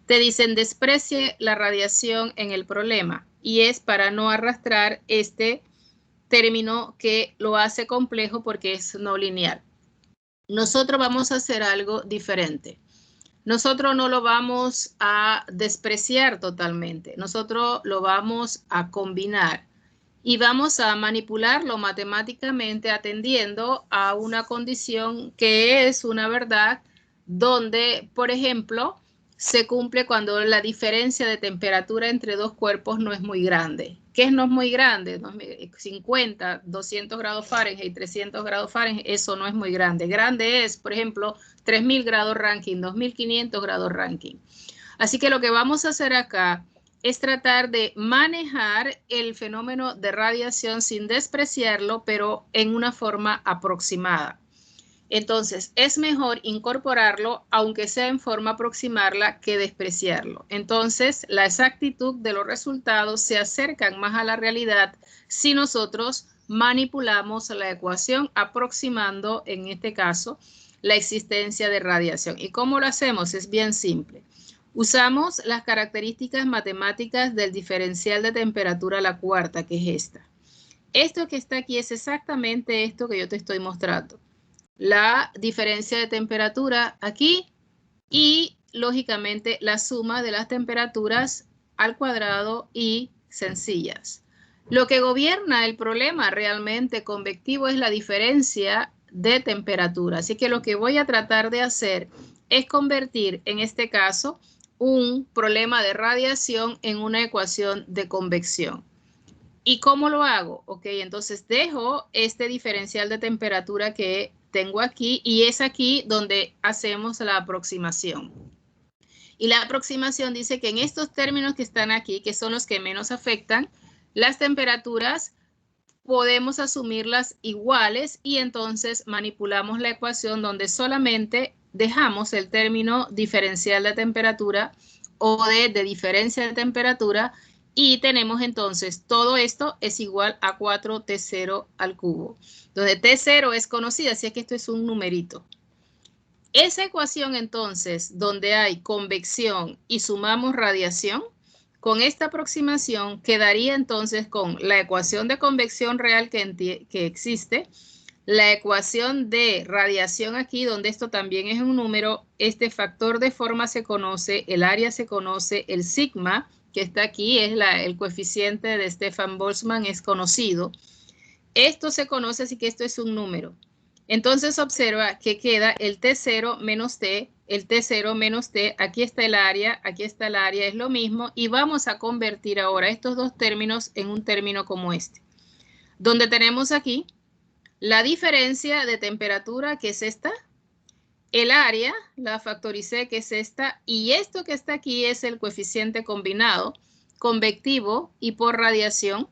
te dicen desprecie la radiación en el problema. Y es para no arrastrar este término que lo hace complejo porque es no lineal. Nosotros vamos a hacer algo diferente. Nosotros no lo vamos a despreciar totalmente. Nosotros lo vamos a combinar. Y vamos a manipularlo matemáticamente atendiendo a una condición que es una verdad donde, por ejemplo, se cumple cuando la diferencia de temperatura entre dos cuerpos no es muy grande. ¿Qué es no es muy grande? 50, 200 grados Fahrenheit, 300 grados Fahrenheit, eso no es muy grande. Grande es, por ejemplo, 3000 grados Rankine, 2500 grados Rankine. Así que lo que vamos a hacer acá es tratar de manejar el fenómeno de radiación sin despreciarlo, pero en una forma aproximada. Entonces, es mejor incorporarlo, aunque sea en forma aproximarla, que despreciarlo. Entonces, la exactitud de los resultados se acercan más a la realidad si nosotros manipulamos la ecuación aproximando, en este caso, la existencia de radiación. ¿Y cómo lo hacemos? Es bien simple. Usamos las características matemáticas del diferencial de temperatura a la cuarta, que es esta. Esto que está aquí es exactamente esto que yo te estoy mostrando. La diferencia de temperatura aquí y, lógicamente, la suma de las temperaturas al cuadrado y sencillas. Lo que gobierna el problema realmente convectivo es la diferencia de temperatura. Así que lo que voy a tratar de hacer es convertir, en este caso, un problema de radiación en una ecuación de convección. ¿Y cómo lo hago? Ok, entonces dejo este diferencial de temperatura que tengo aquí y es aquí donde hacemos la aproximación. Y la aproximación dice que en estos términos que están aquí, que son los que menos afectan, las temperaturas podemos asumirlas iguales y entonces manipulamos la ecuación donde solamente dejamos el término diferencial de temperatura o de diferencia de temperatura y tenemos entonces todo esto es igual a 4T0 al cubo, donde T0 es conocida, así que esto es un numerito. Esa ecuación entonces, donde hay convección y sumamos radiación, con esta aproximación quedaría entonces con la ecuación de convección real que existe, la ecuación de radiación aquí, donde esto también es un número, este factor de forma se conoce, el área se conoce, el sigma, que está aquí, es el coeficiente de Stefan Boltzmann, es conocido. Esto se conoce, así que esto es un número. Entonces observa que queda el T0 menos T, el T0 menos T, aquí está el área, es lo mismo, y vamos a convertir ahora estos dos términos en un término como este, donde tenemos aquí la diferencia de temperatura, que es esta, el área, la factoricé, que es esta, y esto que está aquí es el coeficiente combinado, convectivo y por radiación,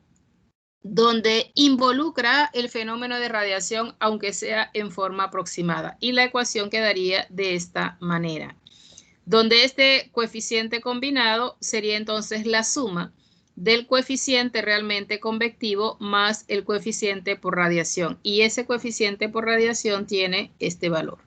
donde involucra el fenómeno de radiación, aunque sea en forma aproximada. Y la ecuación quedaría de esta manera, donde este coeficiente combinado sería entonces la suma del coeficiente realmente convectivo más el coeficiente por radiación. Y ese coeficiente por radiación tiene este valor,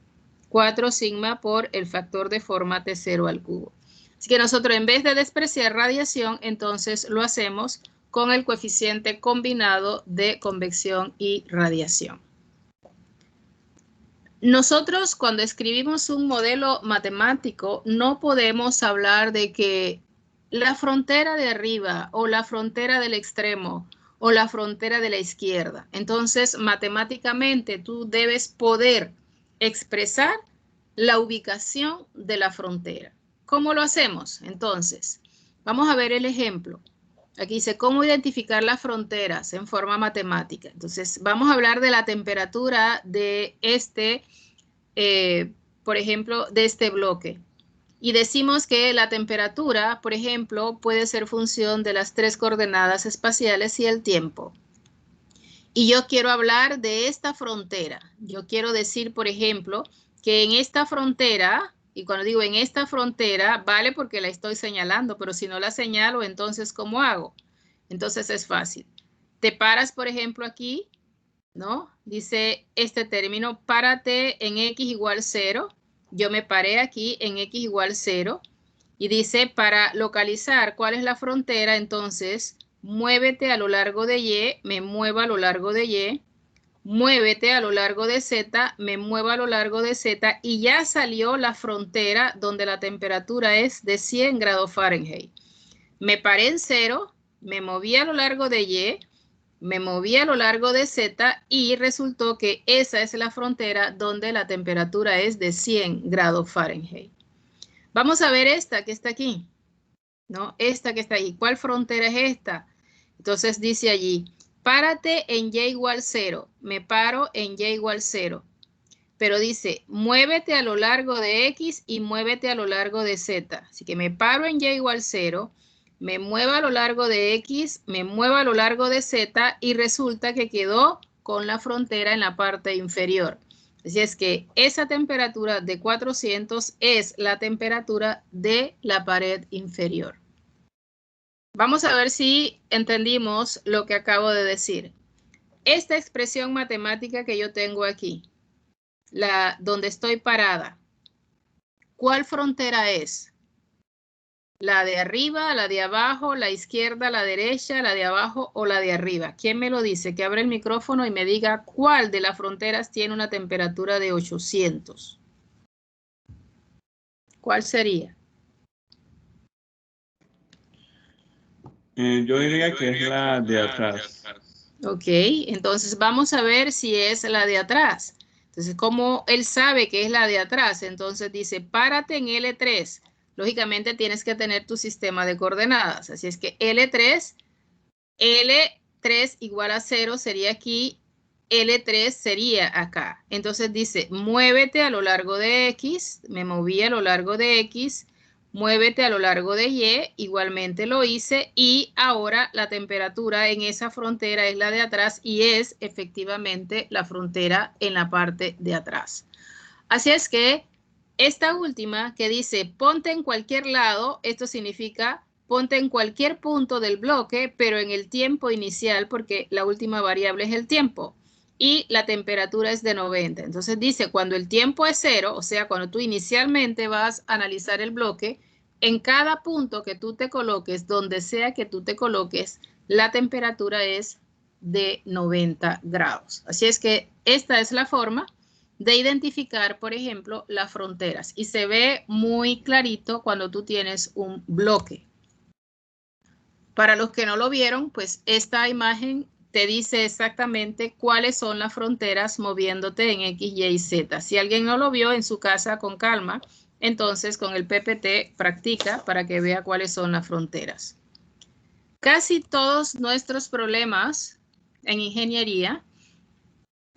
4 sigma por el factor de forma T0 al cubo. Así que nosotros, en vez de despreciar radiación, entonces lo hacemos con el coeficiente combinado de convección y radiación. Nosotros cuando escribimos un modelo matemático no podemos hablar de que la frontera de arriba o la frontera del extremo o la frontera de la izquierda. Entonces, matemáticamente tú debes poder expresar la ubicación de la frontera. ¿Cómo lo hacemos? Entonces, vamos a ver el ejemplo. Aquí dice cómo identificar las fronteras en forma matemática. Entonces, vamos a hablar de la temperatura de por ejemplo, de este bloque. Y decimos que la temperatura, por ejemplo, puede ser función de las 3 coordenadas espaciales y el tiempo. Y yo quiero hablar de esta frontera. Yo quiero decir, por ejemplo, que en esta frontera, y cuando digo en esta frontera, vale porque la estoy señalando, pero si no la señalo, entonces, ¿cómo hago? Entonces es fácil. Te paras, por ejemplo, aquí, ¿no? Dice este término, párate en x igual 0. Yo me paré aquí en x igual 0. Y dice, para localizar cuál es la frontera, entonces, muévete a lo largo de y, me muevo a lo largo de y, muévete a lo largo de z, me muevo a lo largo de z, y ya salió la frontera donde la temperatura es de 100 grados Fahrenheit. Me paré en 0, me moví a lo largo de y, me moví a lo largo de z y resultó que esa es la frontera donde la temperatura es de 100 grados Fahrenheit. Vamos a ver esta que está aquí, ¿no? Esta que está ahí. ¿Cuál frontera es esta? Entonces dice allí, párate en y igual 0. Me paro en y igual 0. Pero dice, muévete a lo largo de x y muévete a lo largo de z. Así que me paro en y igual 0, me muevo a lo largo de x, me muevo a lo largo de z y resulta que quedó con la frontera en la parte inferior. Así es que esa temperatura de 400 es la temperatura de la pared inferior. Vamos a ver si entendimos lo que acabo de decir. Esta expresión matemática que yo tengo aquí, donde estoy parada, ¿cuál frontera es? ¿La de arriba, la de abajo, la izquierda, la derecha, la de abajo o la de arriba? ¿Quién me lo dice? Que abra el micrófono y me diga cuál de las fronteras tiene una temperatura de 800. ¿Cuál sería? Yo diría que es la de atrás. Ok, entonces vamos a ver si es la de atrás. Entonces, como él sabe que es la de atrás, entonces dice, párate en L3. Lógicamente tienes que tener tu sistema de coordenadas. Así es que L3 igual a 0 sería aquí, L3 sería acá. Entonces dice, muévete a lo largo de X, me moví a lo largo de X, muévete a lo largo de Y, igualmente lo hice, y ahora la temperatura en esa frontera es la de atrás y es efectivamente la frontera en la parte de atrás. Así es que esta última que dice ponte en cualquier lado, esto significa ponte en cualquier punto del bloque, pero en el tiempo inicial, porque la última variable es el tiempo, y la temperatura es de 90. Entonces dice, cuando el tiempo es 0, o sea, cuando tú inicialmente vas a analizar el bloque, en cada punto que tú te coloques, donde sea que tú te coloques, la temperatura es de 90 grados. Así es que esta es la forma de identificar, por ejemplo, las fronteras. Y se ve muy clarito cuando tú tienes un bloque. Para los que no lo vieron, pues esta imagen te dice exactamente cuáles son las fronteras moviéndote en X, Y y Z. Si alguien no lo vio en su casa con calma, entonces con el PPT practica para que vea cuáles son las fronteras. Casi todos nuestros problemas en ingeniería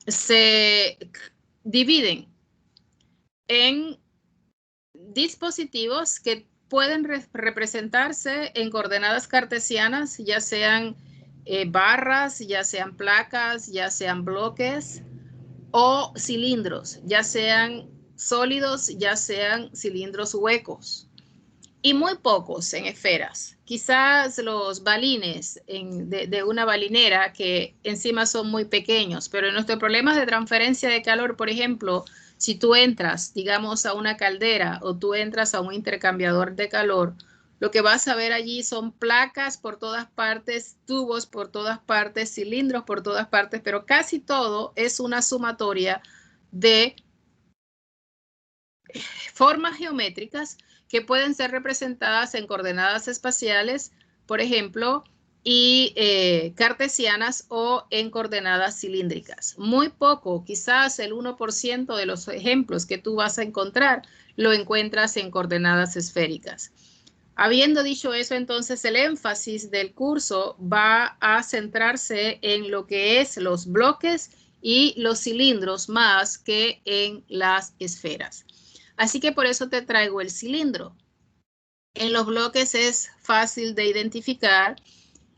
se dividen en dispositivos que pueden representarse en coordenadas cartesianas, ya sean barras, ya sean placas, ya sean bloques, o cilindros, ya sean sólidos, ya sean cilindros huecos. Y muy pocos en esferas. Quizás los balines de una balinera que encima son muy pequeños, pero en nuestros problemas de transferencia de calor, por ejemplo, si tú entras, digamos, a una caldera o tú entras a un intercambiador de calor, lo que vas a ver allí son placas por todas partes, tubos por todas partes, cilindros por todas partes, pero casi todo es una sumatoria de formas geométricas que pueden ser representadas en coordenadas espaciales, por ejemplo, y cartesianas o en coordenadas cilíndricas. Muy poco, quizás el 1% de los ejemplos que tú vas a encontrar lo encuentras en coordenadas esféricas. Habiendo dicho eso, entonces el énfasis del curso va a centrarse en lo que es los bloques y los cilindros más que en las esferas. Así que por eso te traigo el cilindro. En los bloques es fácil de identificar,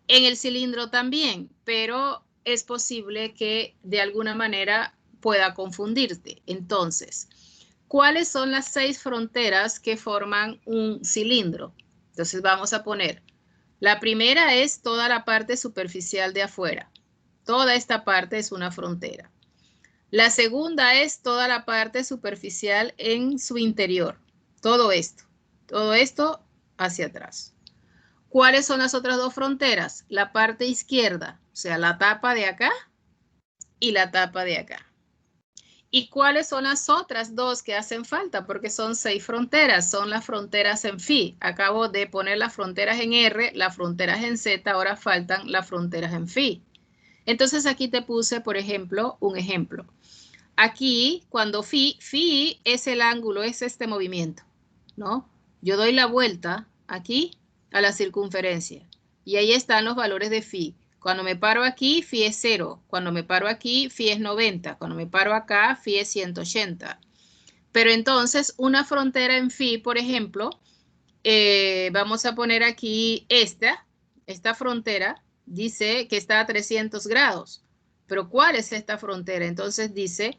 en el cilindro también, pero es posible que de alguna manera pueda confundirte. Entonces, ¿cuáles son las 6 fronteras que forman un cilindro? Entonces vamos a poner, la primera es toda la parte superficial de afuera. Toda esta parte es una frontera. La segunda es toda la parte superficial en su interior. Todo esto hacia atrás. ¿Cuáles son las otras 2 fronteras? La parte izquierda, o sea, la tapa de acá y la tapa de acá. ¿Y cuáles son las otras 2 que hacen falta? Porque son 6 fronteras, son las fronteras en phi. Acabo de poner las fronteras en R, las fronteras en Z, ahora faltan las fronteras en phi. Entonces aquí te puse, por ejemplo, un ejemplo. Aquí, cuando phi es el ángulo, es este movimiento, ¿no? Yo doy la vuelta aquí a la circunferencia y ahí están los valores de phi. Cuando me paro aquí, phi es 0. Cuando me paro aquí, phi es 90. Cuando me paro acá, phi es 180. Pero entonces, una frontera en phi, por ejemplo, vamos a poner aquí esta frontera, dice que está a 300 grados. Pero ¿cuál es esta frontera? Entonces dice,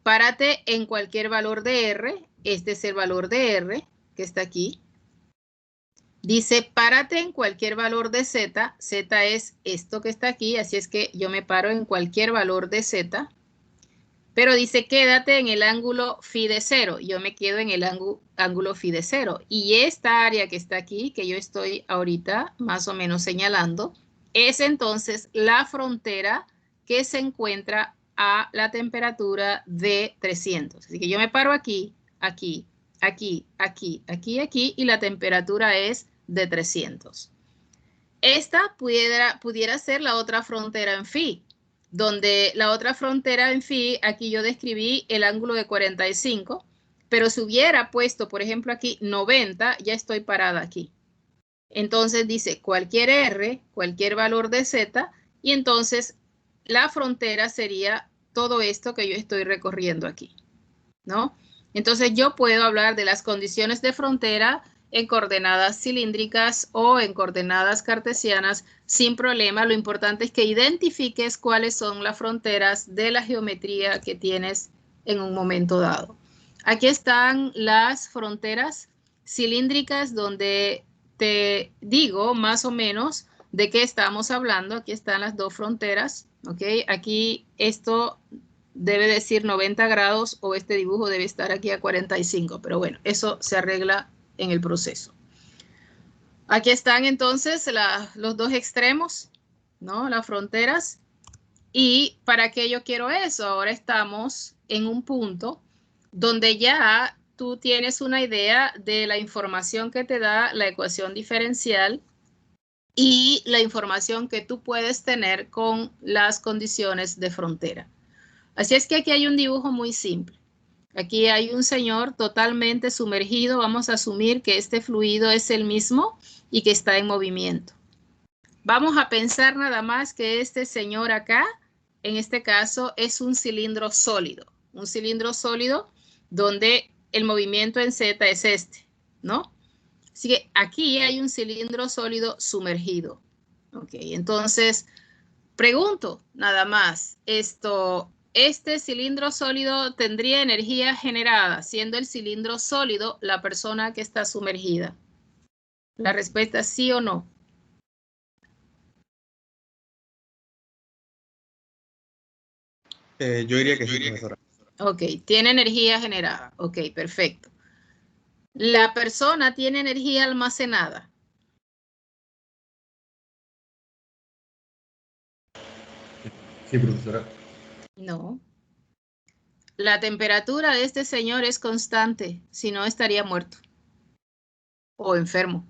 párate en cualquier valor de R. Este es el valor de R, que está aquí. Dice, párate en cualquier valor de Z. Z es esto que está aquí, así es que yo me paro en cualquier valor de Z. Pero dice, quédate en el ángulo phi de 0. Yo me quedo en el ángulo phi de 0. Y esta área que está aquí, que yo estoy ahorita más o menos señalando, es entonces la frontera que se encuentra a la temperatura de 300. Así que yo me paro aquí, aquí, aquí, aquí, aquí, aquí, y la temperatura es de 300. Esta pudiera ser la otra frontera en phi, donde la otra frontera en phi, aquí yo describí el ángulo de 45, pero si hubiera puesto, por ejemplo, aquí 90, ya estoy parada aquí. Entonces dice cualquier R, cualquier valor de Z, y entonces la frontera sería todo esto que yo estoy recorriendo aquí, ¿no? Entonces yo puedo hablar de las condiciones de frontera en coordenadas cilíndricas o en coordenadas cartesianas sin problema. Lo importante es que identifiques cuáles son las fronteras de la geometría que tienes en un momento dado. Aquí están las fronteras cilíndricas donde te digo más o menos de qué estamos hablando. Aquí están las 2 fronteras, ¿ok? Aquí esto debe decir 90 grados o este dibujo debe estar aquí a 45, pero bueno, eso se arregla en el proceso. Aquí están entonces los 2 extremos, ¿no? Las fronteras. ¿Y para qué yo quiero eso? Ahora estamos en un punto donde ya tú tienes una idea de la información que te da la ecuación diferencial y la información que tú puedes tener con las condiciones de frontera. Así es que aquí hay un dibujo muy simple. Aquí hay un señor totalmente sumergido. Vamos a asumir que este fluido es el mismo y que está en movimiento. Vamos a pensar nada más que este señor acá, en este caso, es un cilindro sólido. Un cilindro sólido donde el movimiento en Z es este, ¿no? Así que aquí hay un cilindro sólido sumergido. Ok, entonces, pregunto nada más, este cilindro sólido tendría energía generada, siendo el cilindro sólido la persona que está sumergida. La respuesta es sí o no. Yo diría que sí, profesora. Ok, tiene energía generada. Ok, perfecto. La persona tiene energía almacenada. Sí, profesora. No. La temperatura de este señor es constante, si no estaría muerto o enfermo.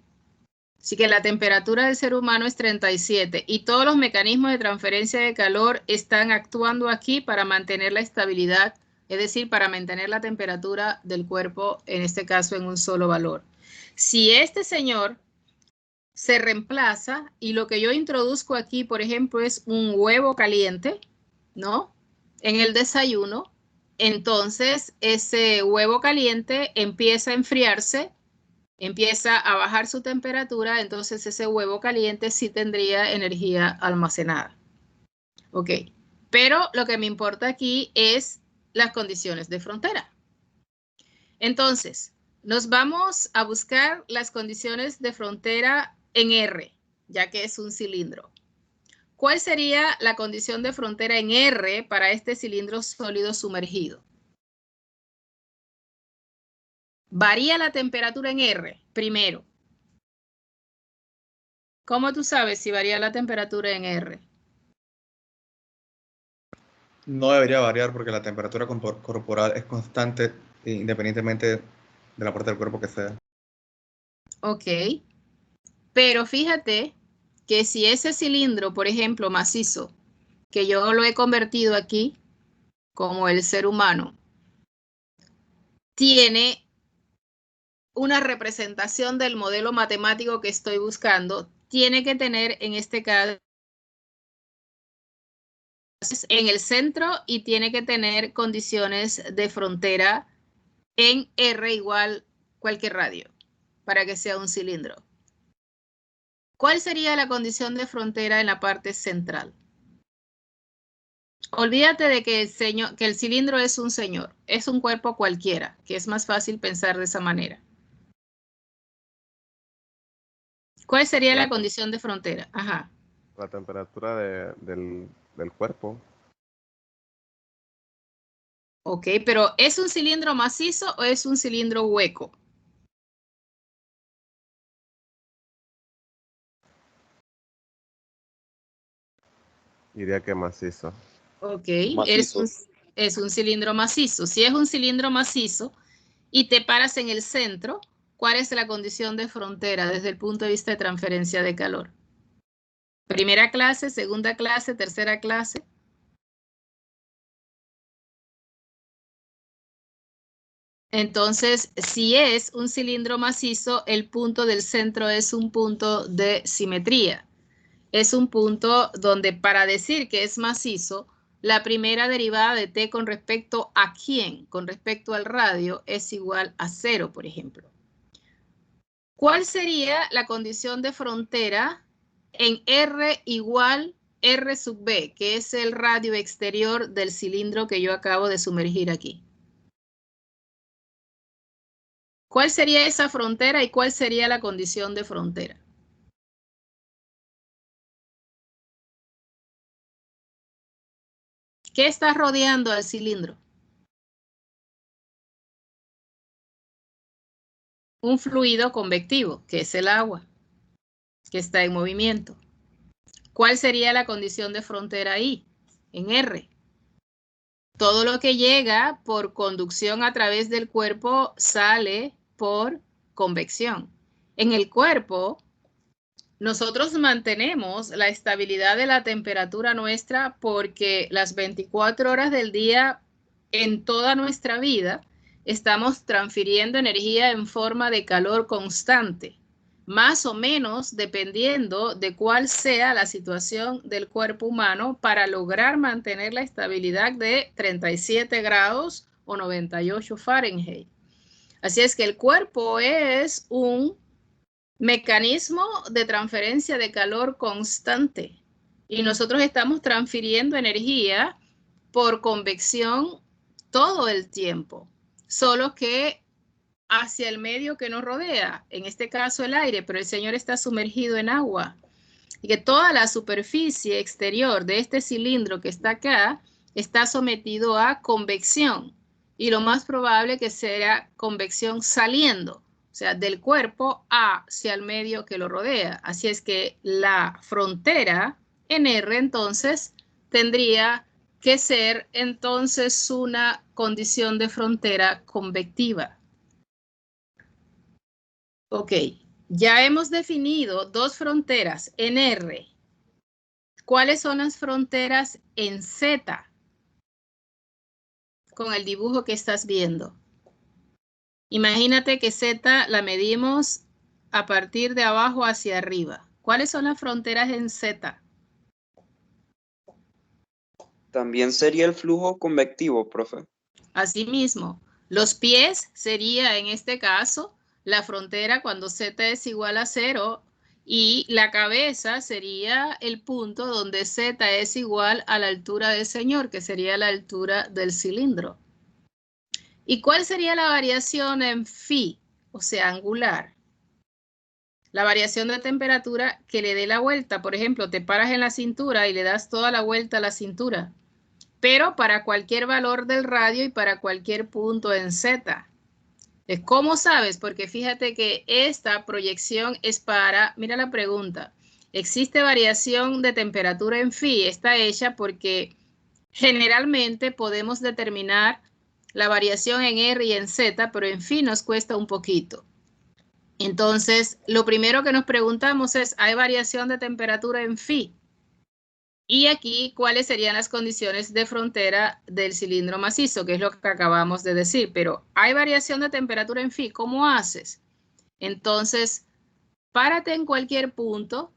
Así que la temperatura del ser humano es 37 y todos los mecanismos de transferencia de calor están actuando aquí para mantener la estabilidad, es decir, para mantener la temperatura del cuerpo, en este caso, en un solo valor. Si este señor se reemplaza y lo que yo introduzco aquí, por ejemplo, es un huevo caliente, ¿no? En el desayuno, entonces ese huevo caliente empieza a enfriarse, empieza a bajar su temperatura, entonces ese huevo caliente sí tendría energía almacenada. Ok, pero lo que me importa aquí es las condiciones de frontera. Entonces, nos vamos a buscar las condiciones de frontera en R, ya que es un cilindro. ¿Cuál sería la condición de frontera en R para este cilindro sólido sumergido? Varía la temperatura en R, primero. ¿Cómo tú sabes si varía la temperatura en R? No debería variar porque la temperatura corporal es constante independientemente de la parte del cuerpo que sea. Ok, pero fíjate que si ese cilindro, por ejemplo, macizo, que yo lo he convertido aquí como el ser humano, tiene una representación del modelo matemático que estoy buscando, tiene que tener en este caso en el centro y tiene que tener condiciones de frontera en R igual cualquier radio para que sea un cilindro. ¿Cuál sería la condición de frontera en la parte central? Olvídate de que el cilindro es un señor, es un cuerpo cualquiera, que es más fácil pensar de esa manera. ¿Cuál sería la condición de frontera? Ajá. La temperatura del cuerpo. Ok, pero ¿es un cilindro macizo o es un cilindro hueco? Diría que macizo. Ok, Macizo. es un cilindro macizo. Si es un cilindro macizo y te paras en el centro, ¿cuál es la condición de frontera desde el punto de vista de transferencia de calor? Primera clase, segunda clase, tercera clase. Entonces, si es un cilindro macizo, el punto del centro es un punto de simetría. Es un punto donde para decir que es macizo, la primera derivada de T con respecto a quién, con respecto al radio, es igual a 0, por ejemplo. ¿Cuál sería la condición de frontera en R igual R sub B, que es el radio exterior del cilindro que yo acabo de sumergir aquí? ¿Cuál sería esa frontera y cuál sería la condición de frontera? ¿Qué está rodeando al cilindro? Un fluido convectivo, que es el agua, que está en movimiento. ¿Cuál sería la condición de frontera ahí? En R. Todo lo que llega por conducción a través del cuerpo sale por convección. En el cuerpo, nosotros mantenemos la estabilidad de la temperatura nuestra porque las 24 horas del día en toda nuestra vida estamos transfiriendo energía en forma de calor constante, más o menos dependiendo de cuál sea la situación del cuerpo humano para lograr mantener la estabilidad de 37 grados o 98 Fahrenheit. Así es que el cuerpo es un mecanismo de transferencia de calor constante y nosotros estamos transfiriendo energía por convección todo el tiempo, solo que hacia el medio que nos rodea, en este caso el aire, pero el Señor está sumergido en agua y que toda la superficie exterior de este cilindro que está acá está sometido a convección y lo más probable que sea convección saliendo, o sea, del cuerpo hacia el medio que lo rodea. Así es que la frontera en R entonces tendría que ser entonces una condición de frontera convectiva. Ok, ya hemos definido dos fronteras en R. ¿Cuáles son las fronteras en Z? Con el dibujo que estás viendo. Imagínate que Z la medimos a partir de abajo hacia arriba. ¿Cuáles son las fronteras en Z? También sería el flujo convectivo, profe. Asimismo, los pies sería en este caso la frontera cuando Z es igual a 0 y la cabeza sería el punto donde Z es igual a la altura del señor, que sería la altura del cilindro. ¿Y cuál sería la variación en phi, o sea, angular? La variación de temperatura que le dé la vuelta. Por ejemplo, te paras en la cintura y le das toda la vuelta a la cintura. Pero para cualquier valor del radio y para cualquier punto en Z. ¿Cómo sabes? Porque fíjate que esta proyección es para, mira la pregunta, ¿existe variación de temperatura en phi? Está hecha porque generalmente podemos determinar la variación en R y en Z, pero en phi nos cuesta un poquito. Entonces, lo primero que nos preguntamos es, ¿hay variación de temperatura en phi? Y aquí, ¿cuáles serían las condiciones de frontera del cilindro macizo? Que es lo que acabamos de decir. Pero hay variación de temperatura en phi. ¿Cómo haces? Entonces, párate en cualquier punto,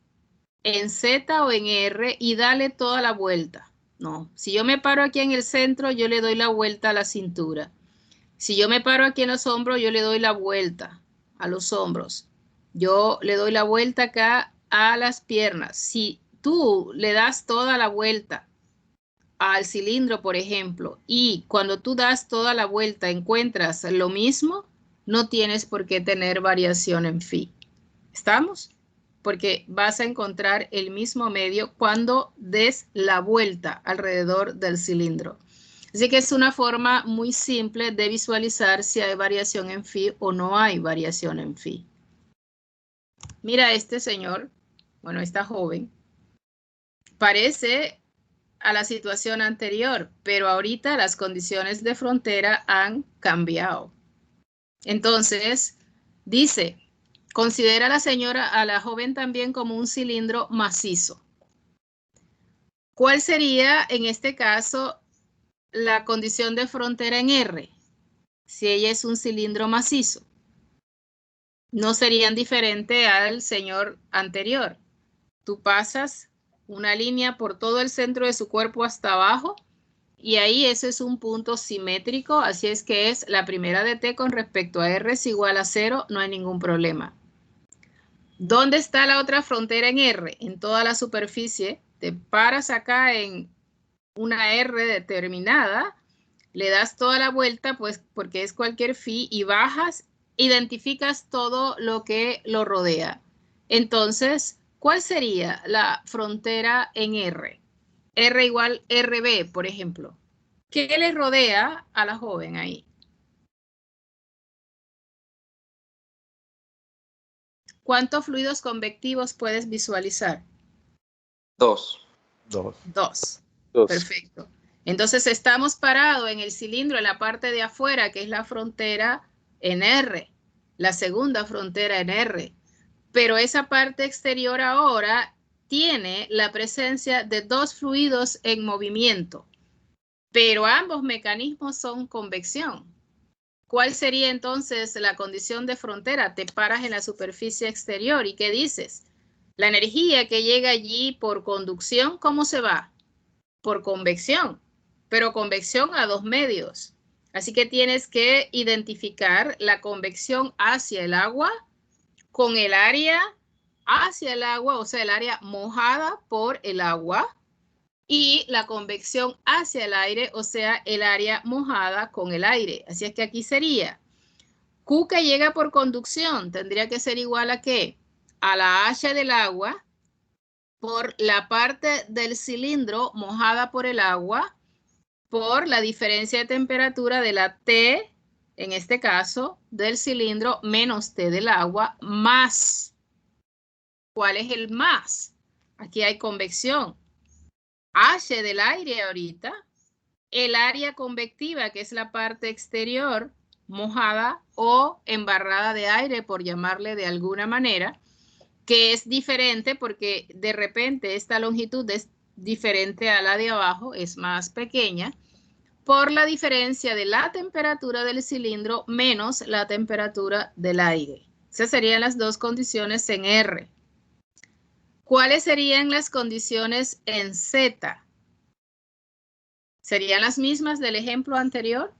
en Z o en R, y dale toda la vuelta. No, si yo me paro aquí en el centro, yo le doy la vuelta a la cintura. Si yo me paro aquí en los hombros, yo le doy la vuelta a los hombros. Yo le doy la vuelta acá a las piernas. Si tú le das toda la vuelta al cilindro, por ejemplo, y cuando tú das toda la vuelta encuentras lo mismo, no tienes por qué tener variación en phi. ¿Estamos? Porque vas a encontrar el mismo medio cuando des la vuelta alrededor del cilindro. Así que es una forma muy simple de visualizar si hay variación en phi o no hay variación en phi. Mira este señor, bueno, esta joven, parece a la situación anterior, pero ahorita las condiciones de frontera han cambiado. Entonces, dice, considera a la joven también como un cilindro macizo. ¿Cuál sería en este caso la condición de frontera en R? Si ella es un cilindro macizo. No serían diferentes al señor anterior. Tú pasas una línea por todo el centro de su cuerpo hasta abajo y ahí ese es un punto simétrico, así es que es la primera de T con respecto a R es igual a 0, no hay ningún problema. ¿Dónde está la otra frontera en R? En toda la superficie. Te paras acá en una R determinada, le das toda la vuelta, pues porque es cualquier phi, y bajas, identificas todo lo que lo rodea. Entonces, ¿cuál sería la frontera en R? R igual RB, por ejemplo. ¿Qué le rodea a la joven ahí? ¿Cuántos fluidos convectivos puedes visualizar? 2. 2. 2. Dos. Perfecto. Entonces estamos parados en el cilindro en la parte de afuera, que es la frontera en R, la segunda frontera en R. Pero esa parte exterior ahora tiene la presencia de dos fluidos en movimiento, pero ambos mecanismos son convección. ¿Cuál sería entonces la condición de frontera? Te paras en la superficie exterior y ¿qué dices? La energía que llega allí por conducción, ¿cómo se va? Por convección, pero convección a dos medios. Así que tienes que identificar la convección hacia el agua con el área hacia el agua, o sea, el área mojada por el agua, y la convección hacia el aire, o sea, el área mojada con el aire. Así es que aquí sería Q que llega por conducción, tendría que ser igual a ¿qué? A la H del agua por la parte del cilindro mojada por el agua por la diferencia de temperatura de la T, en este caso, del cilindro menos T del agua, más. ¿Cuál es el más? Aquí hay convección. H del aire ahorita el área convectiva, que es la parte exterior, mojada o embarrada de aire, por llamarle de alguna manera, que es diferente porque de repente esta longitud es diferente a la de abajo, es más pequeña, por la diferencia de la temperatura del cilindro menos la temperatura del aire. Esas serían las dos condiciones en R. ¿Cuáles serían las condiciones en Z? ¿Serían las mismas del ejemplo anterior?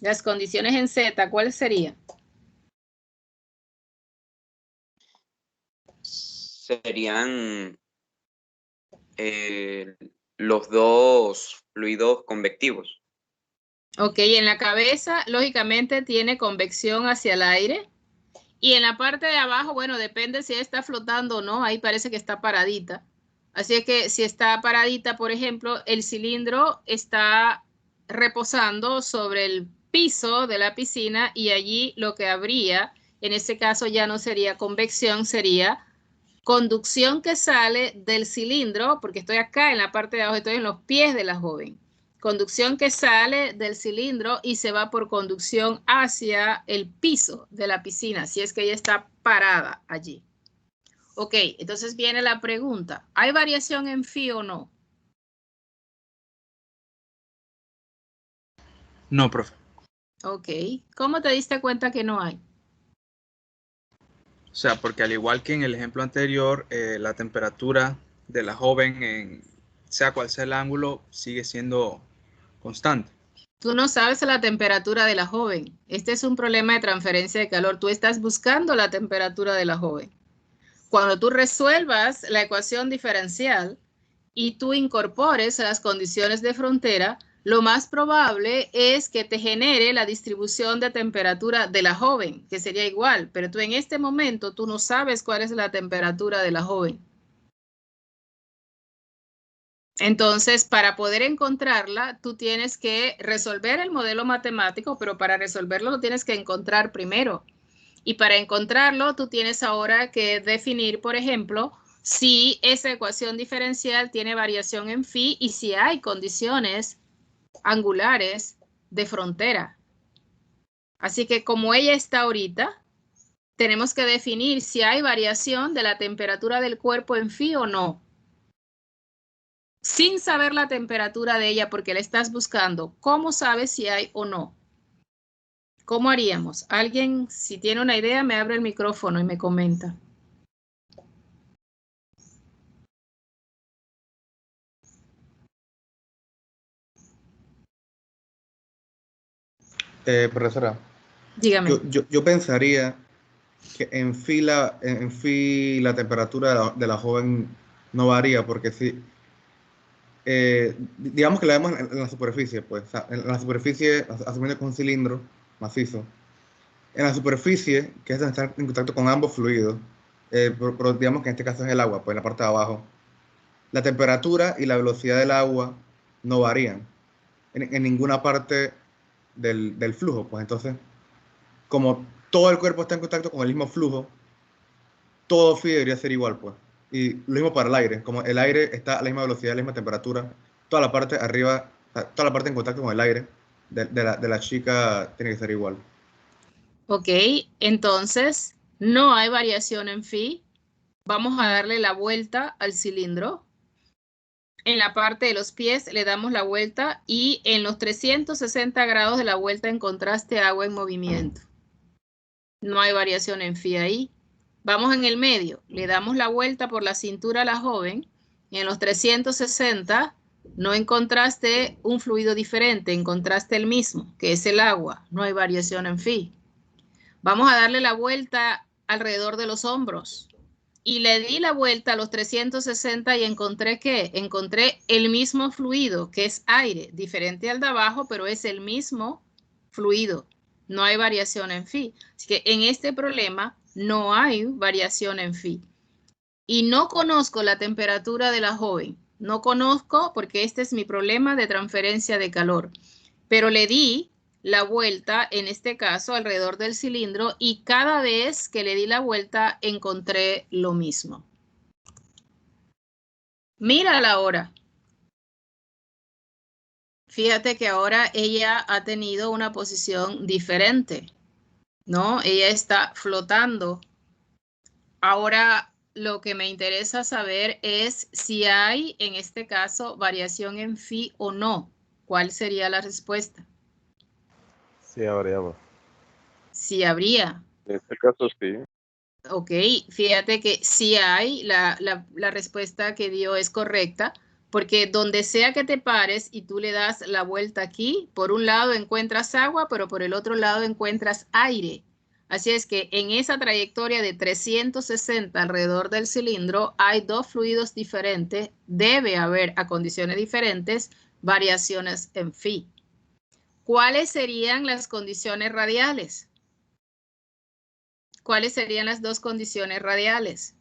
Las condiciones en Z, ¿cuáles serían? Serían los dos fluidos convectivos. Ok, en la cabeza, lógicamente, tiene convección hacia el aire. Y en la parte de abajo, bueno, depende si está flotando o no. Ahí parece que está paradita. Así es que si está paradita, por ejemplo, el cilindro está reposando sobre el piso de la piscina y allí lo que habría, en este caso ya no sería convección, sería conducción que sale del cilindro, porque estoy acá en la parte de abajo, estoy en los pies de la joven. Conducción que sale del cilindro y se va por conducción hacia el piso de la piscina, si es que ella está parada allí. Ok, entonces viene la pregunta, ¿hay variación en phi o no? No, profe. Ok, ¿cómo te diste cuenta que no hay? O sea, porque al igual que en el ejemplo anterior, la temperatura de la joven, sea cual sea el ángulo, sigue siendo constante. Tú no sabes la temperatura de la joven. Este es un problema de transferencia de calor. Tú estás buscando la temperatura de la joven. Cuando tú resuelvas la ecuación diferencial y tú incorpores las condiciones de frontera, lo más probable es que te genere la distribución de temperatura de la joven, que sería igual, pero tú en este momento tú no sabes cuál es la temperatura de la joven. Entonces, para poder encontrarla, tú tienes que resolver el modelo matemático, pero para resolverlo lo tienes que encontrar primero. Y para encontrarlo, tú tienes ahora que definir, por ejemplo, si esa ecuación diferencial tiene variación en phi y si hay condiciones angulares de frontera. Así que como ella está ahorita, tenemos que definir si hay variación de la temperatura del cuerpo en phi o no. Sin saber la temperatura de ella porque la estás buscando, ¿cómo sabes si hay o no? ¿Cómo haríamos? Alguien, si tiene una idea, me abre el micrófono y me comenta. Profesora, Dígame. yo pensaría que en phi la temperatura de la joven no varía, porque si, digamos que la vemos en la superficie, pues, o sea, en la superficie, asumiendo que es un cilindro macizo, en la superficie, que es donde está en contacto con ambos fluidos, pero digamos que en este caso es el agua, pues en la parte de abajo, la temperatura y la velocidad del agua no varían en ninguna parte del flujo, pues entonces, como todo el cuerpo está en contacto con el mismo flujo, todo phi debería ser igual, pues. Y lo mismo para el aire, como el aire está a la misma velocidad, a la misma temperatura, toda la parte arriba, o sea, toda la parte en contacto con el aire de la chica tiene que ser igual. Ok, entonces no hay variación en phi. Vamos a darle la vuelta al cilindro. En la parte de los pies le damos la vuelta y en los 360 grados de la vuelta encontraste agua en movimiento. No hay variación en phi ahí. Vamos en el medio, le damos la vuelta por la cintura a la joven y en los 360 no encontraste un fluido diferente, encontraste el mismo, que es el agua. No hay variación en phi. Vamos a darle la vuelta alrededor de los hombros. Y le di la vuelta a los 360 y encontré ¿qué? Encontré el mismo fluido, que es aire, diferente al de abajo, pero es el mismo fluido. No hay variación en phi. Así que en este problema no hay variación en phi. Y no conozco la temperatura de la joven. No conozco porque este es mi problema de transferencia de calor. Pero le di la vuelta, en este caso, alrededor del cilindro y cada vez que le di la vuelta encontré lo mismo. Mira la hora. fíjate que ahora ella ha tenido una posición diferente, ¿no? Ella está flotando. Ahora, lo que me interesa saber es si hay, en este caso, variación en phi o no. ¿Cuál sería la respuesta? Sí, habríamos. Sí habría. En este caso sí. Ok, fíjate que sí hay, la respuesta que dio es correcta, porque donde sea que te pares y tú le das la vuelta aquí, por un lado encuentras agua, pero por el otro lado encuentras aire. Así es que en esa trayectoria de 360 alrededor del cilindro hay dos fluidos diferentes, debe haber a condiciones diferentes variaciones en phi. ¿Cuáles serían las condiciones radiales? ¿Cuáles serían las dos condiciones radiales?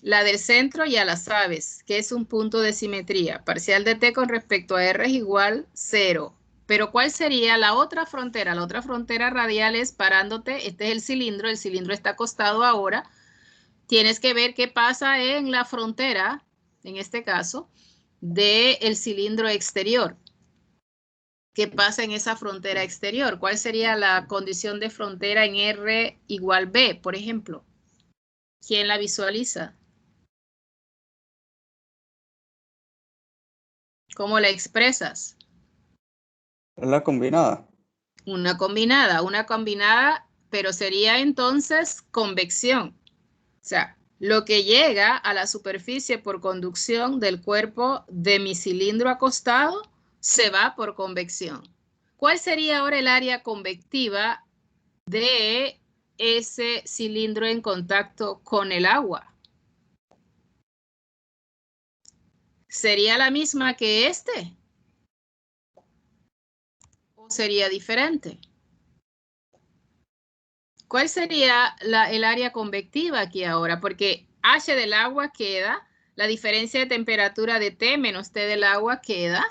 La del centro ya la sabes, que es un punto de simetría. Parcial de t con respecto a r es igual 0. Pero ¿cuál sería la otra frontera? La otra frontera radial es parándote, este es el cilindro está acostado ahora. Tienes que ver qué pasa en la frontera, en este caso, del cilindro exterior. ¿Qué pasa en esa frontera exterior? ¿Cuál sería la condición de frontera en R igual B, por ejemplo? ¿Quién la visualiza? ¿Cómo la expresas? Es la combinada. Una combinada, pero sería entonces convección. O sea, lo que llega a la superficie por conducción del cuerpo de mi cilindro acostado se va por convección. ¿Cuál sería ahora el área convectiva de ese cilindro en contacto con el agua? ¿Sería la misma que este? ¿O sería diferente? ¿Cuál sería el área convectiva aquí ahora? Porque H del agua queda, la diferencia de temperatura de T menos T del agua queda,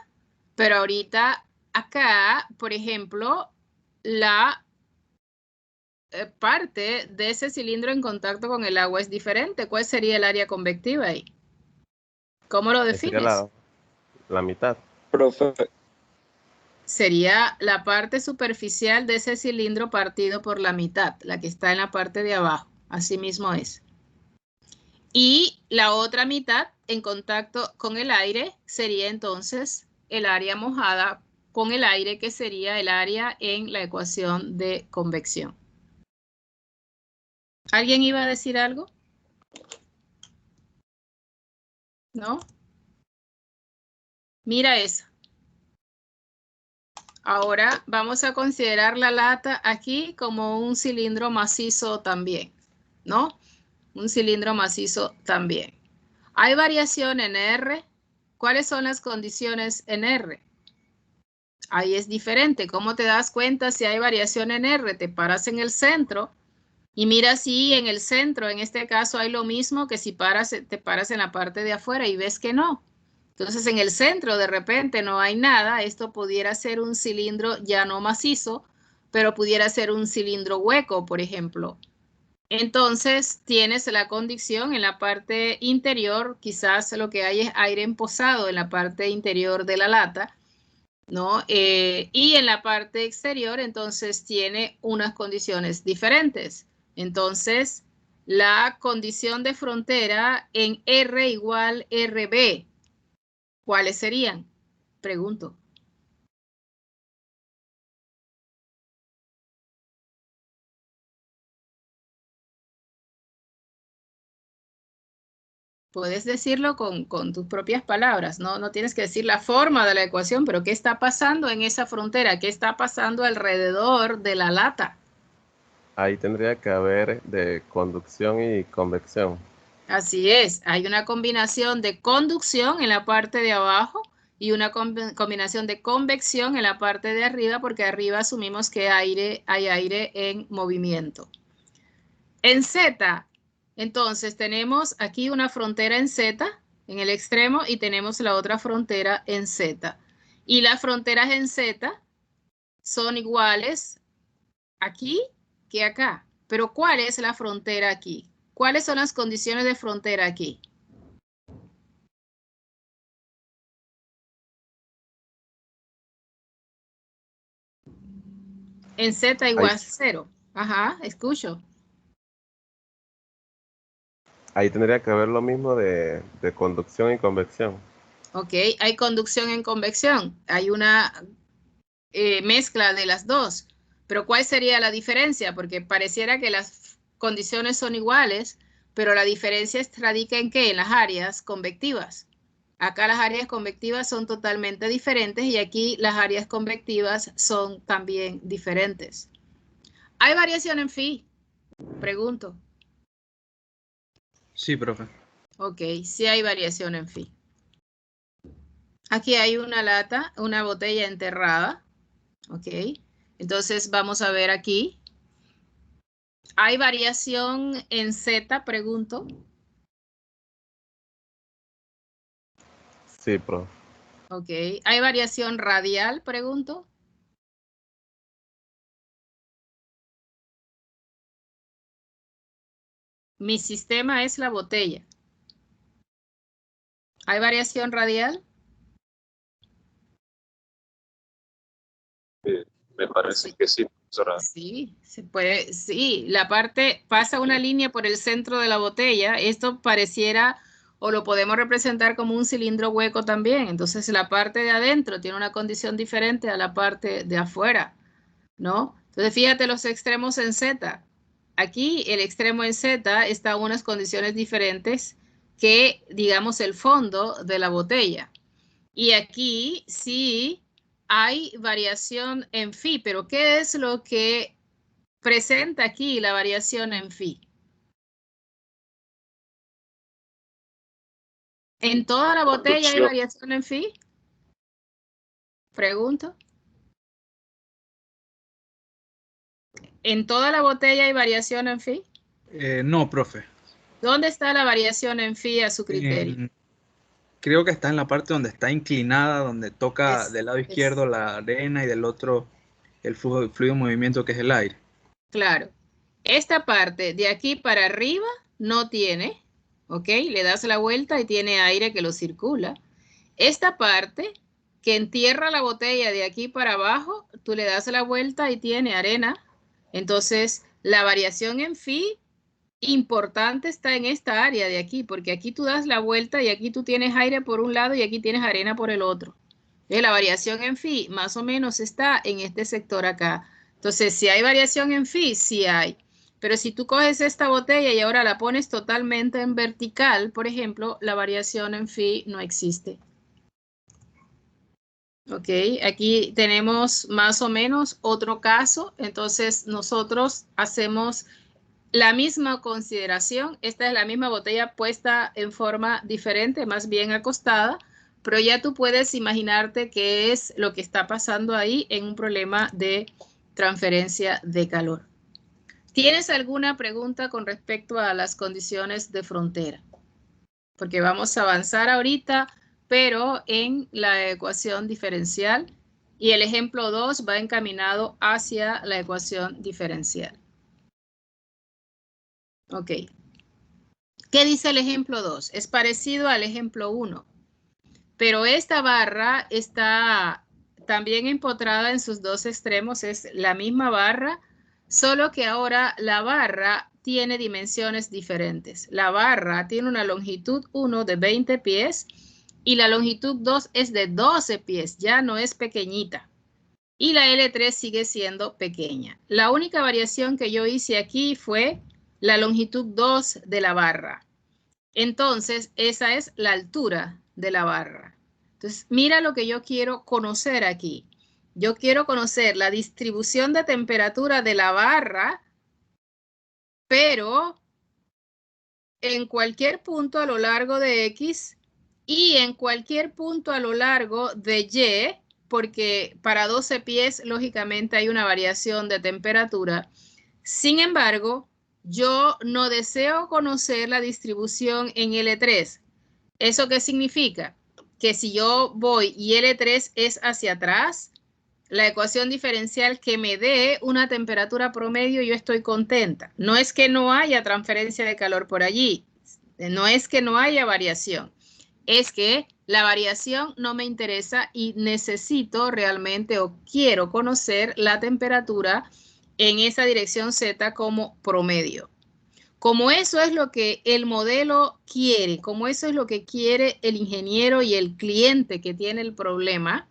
pero ahorita acá, por ejemplo, la parte de ese cilindro en contacto con el agua es diferente. ¿Cuál sería el área convectiva ahí? ¿Cómo lo Sería defines? la mitad. Profe, Sería la parte superficial de ese cilindro partido por la mitad, la que está en la parte de abajo. Así mismo es. Y la otra mitad en contacto con el aire sería entonces el área mojada con el aire, que sería el área en la ecuación de convección. ¿Alguien iba a decir algo? ¿No? Mira esa. Ahora vamos a considerar la lata aquí como un cilindro macizo también, ¿no? Un cilindro macizo también. Hay variación en R. ¿Cuáles son las condiciones en R? Ahí es diferente. ¿Cómo te das cuenta si hay variación en R? Te paras en el centro y mira si en el centro, en este caso, hay lo mismo que si te paras en la parte de afuera y ves que no. Entonces, en el centro de repente no hay nada. Esto pudiera ser un cilindro ya no macizo, pero pudiera ser un cilindro hueco, por ejemplo. Entonces, tienes la condición en la parte interior, quizás lo que hay es aire emposado en la parte interior de la lata, ¿no? Y en la parte exterior, entonces, tiene unas condiciones diferentes. Entonces, la condición de frontera en R igual RB, ¿cuáles serían? Pregunto. Puedes decirlo con tus propias palabras, ¿no? No tienes que decir la forma de la ecuación, pero ¿qué está pasando en esa frontera? ¿Qué está pasando alrededor de la lata? Ahí tendría que haber de conducción y convección. Así es, hay una combinación de conducción en la parte de abajo y una combinación de convección en la parte de arriba, porque arriba asumimos que hay aire en movimiento. En Z, entonces tenemos aquí una frontera en Z, en el extremo, y tenemos la otra frontera en Z. Y las fronteras en Z son iguales aquí que acá. Pero ¿cuál es la frontera aquí? ¿Cuáles son las condiciones de frontera aquí? En Z igual 0. Ajá, escucho. Ahí tendría que haber lo mismo de conducción y convección. Ok, hay conducción en convección. Hay una mezcla de las dos. Pero ¿cuál sería la diferencia? Porque pareciera que las condiciones son iguales, pero la diferencia radica en ¿qué? En las áreas convectivas. Acá las áreas convectivas son totalmente diferentes y aquí las áreas convectivas son también diferentes. ¿Hay variación en phi? Pregunto. Sí, profe. Ok, sí hay variación en phi. Aquí hay una lata, una botella enterrada. Ok, entonces vamos a ver aquí. ¿Hay variación en Z? Pregunto. Sí, profe. Ok, ¿hay variación radial? Pregunto. Mi sistema es la botella. ¿Hay variación radial? Me parece que sí, profesora. Sí, se puede, sí, la parte, pasa una línea por el centro de la botella, esto pareciera, o lo podemos representar como un cilindro hueco también, entonces la parte de adentro tiene una condición diferente a la parte de afuera, ¿no? Entonces fíjate los extremos en Z, aquí el extremo en Z está en unas condiciones diferentes que, digamos, el fondo de la botella, y aquí sí hay variación en phi, pero ¿qué es lo que presenta aquí la variación en phi? ¿En toda la botella hay Conducción. variación en phi? Pregunto. ¿En toda la botella hay variación en phi? No, profe. ¿Dónde está la variación en phi a su criterio? Creo que está en la parte donde está inclinada, donde toca del lado izquierdo Es la arena y del otro el fluido en movimiento que es el aire. claro. Esta parte de aquí para arriba no tiene, ¿ok? Le das la vuelta y tiene aire que lo circula. Esta parte que entierra la botella de aquí para abajo, tú le das la vuelta y tiene arena. Entonces, la variación en phi importante está en esta área de aquí, porque aquí tú das la vuelta y aquí tú tienes aire por un lado y aquí tienes arena por el otro. La variación en phi más o menos está en este sector acá. Entonces, si hay variación en phi, sí hay. Pero si tú coges esta botella y ahora la pones totalmente en vertical, por ejemplo, la variación en phi no existe. Ok, aquí tenemos más o menos otro caso. Entonces, nosotros hacemos la misma consideración. Esta es la misma botella puesta en forma diferente, más bien acostada, pero ya tú puedes imaginarte qué es lo que está pasando ahí en un problema de transferencia de calor. ¿Tienes alguna pregunta con respecto a las condiciones de frontera? Porque vamos a avanzar ahorita, pero en la ecuación diferencial, y el ejemplo 2 va encaminado hacia la ecuación diferencial. Ok. ¿Qué dice el ejemplo 2? Es parecido al ejemplo 1, pero esta barra está también empotrada en sus dos extremos, es la misma barra, solo que ahora la barra tiene dimensiones diferentes. La barra tiene una longitud 1 de 20 pies y la longitud 2 es de 12 pies, ya no es pequeñita. Y la L3 sigue siendo pequeña. La única variación que yo hice aquí fue la longitud 2 de la barra. Entonces, esa es la altura de la barra. Entonces, mira lo que yo quiero conocer aquí. Yo quiero conocer la distribución de temperatura de la barra, pero en cualquier punto a lo largo de X y en cualquier punto a lo largo de Y, porque para 12 pies, lógicamente, hay una variación de temperatura. Sin embargo, yo no deseo conocer la distribución en L3. ¿Eso qué significa? Que si yo voy y L3 es hacia atrás, la ecuación diferencial que me dé una temperatura promedio, yo estoy contenta. No es que no haya transferencia de calor por allí, no es que no haya variación, es que la variación no me interesa y necesito realmente o quiero conocer la temperatura en esa dirección Z como promedio. Como eso es lo que el modelo quiere, como eso es lo que quiere el ingeniero y el cliente que tiene el problema,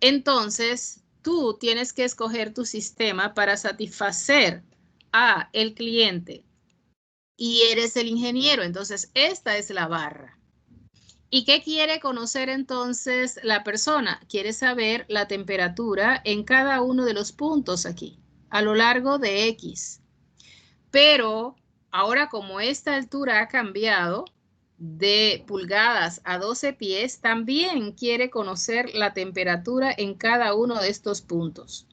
entonces tú tienes que escoger tu sistema para satisfacer a el cliente y eres el ingeniero. Entonces, esta es la barra. ¿Y qué quiere conocer entonces la persona? Quiere saber la temperatura en cada uno de los puntos aquí, a lo largo de X. Pero ahora, como esta altura ha cambiado de pulgadas a 12 pies, también quiere conocer la temperatura en cada uno de estos puntos.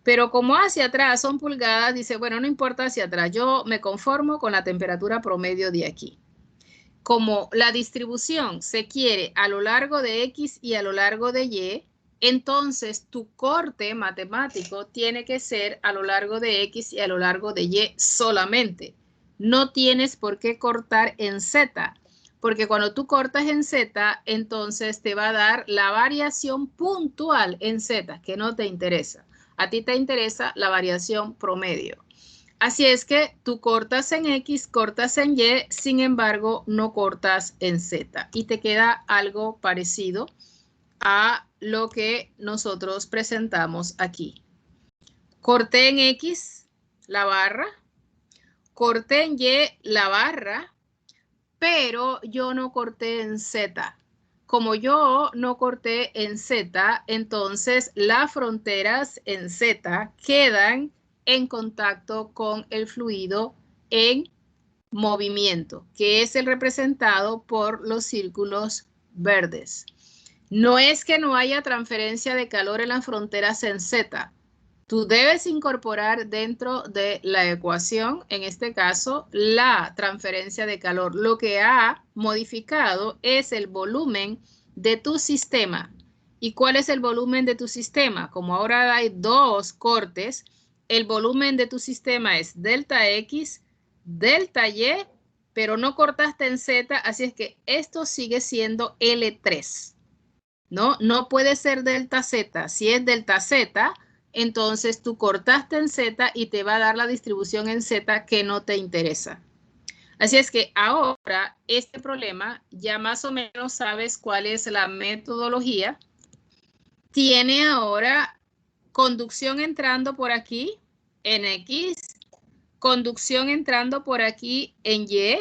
Pero como hacia atrás son pulgadas, dice, bueno, no importa hacia atrás, yo me conformo con la temperatura promedio de aquí. Como la distribución se quiere a lo largo de X y a lo largo de Y, entonces tu corte matemático tiene que ser a lo largo de X y a lo largo de Y solamente. No tienes por qué cortar en Z, porque cuando tú cortas en Z, entonces te va a dar la variación puntual en Z, que no te interesa. A ti te interesa la variación promedio. Así es que tú cortas en X, cortas en Y, sin embargo, no cortas en Z. Y te queda algo parecido a lo que nosotros presentamos aquí. Corté en X la barra, corté en Y la barra, pero yo no corté en Z. Como yo no corté en Z, entonces las fronteras en Z quedan en contacto con el fluido en movimiento, que es el representado por los círculos verdes. No es que no haya transferencia de calor en las fronteras en Z. Tú debes incorporar dentro de la ecuación, en este caso, la transferencia de calor. Lo que ha modificado es el volumen de tu sistema. ¿Y cuál es el volumen de tu sistema? Como ahora hay dos cortes, el volumen de tu sistema es delta X, delta Y, pero no cortaste en Z, así es que esto sigue siendo L3. No puede ser delta Z. Si es delta Z, entonces tú cortaste en Z y te va a dar la distribución en Z que no te interesa. Así es que ahora este problema ya más o menos sabes cuál es la metodología. Tiene ahora conducción entrando por aquí en X, conducción entrando por aquí en Y,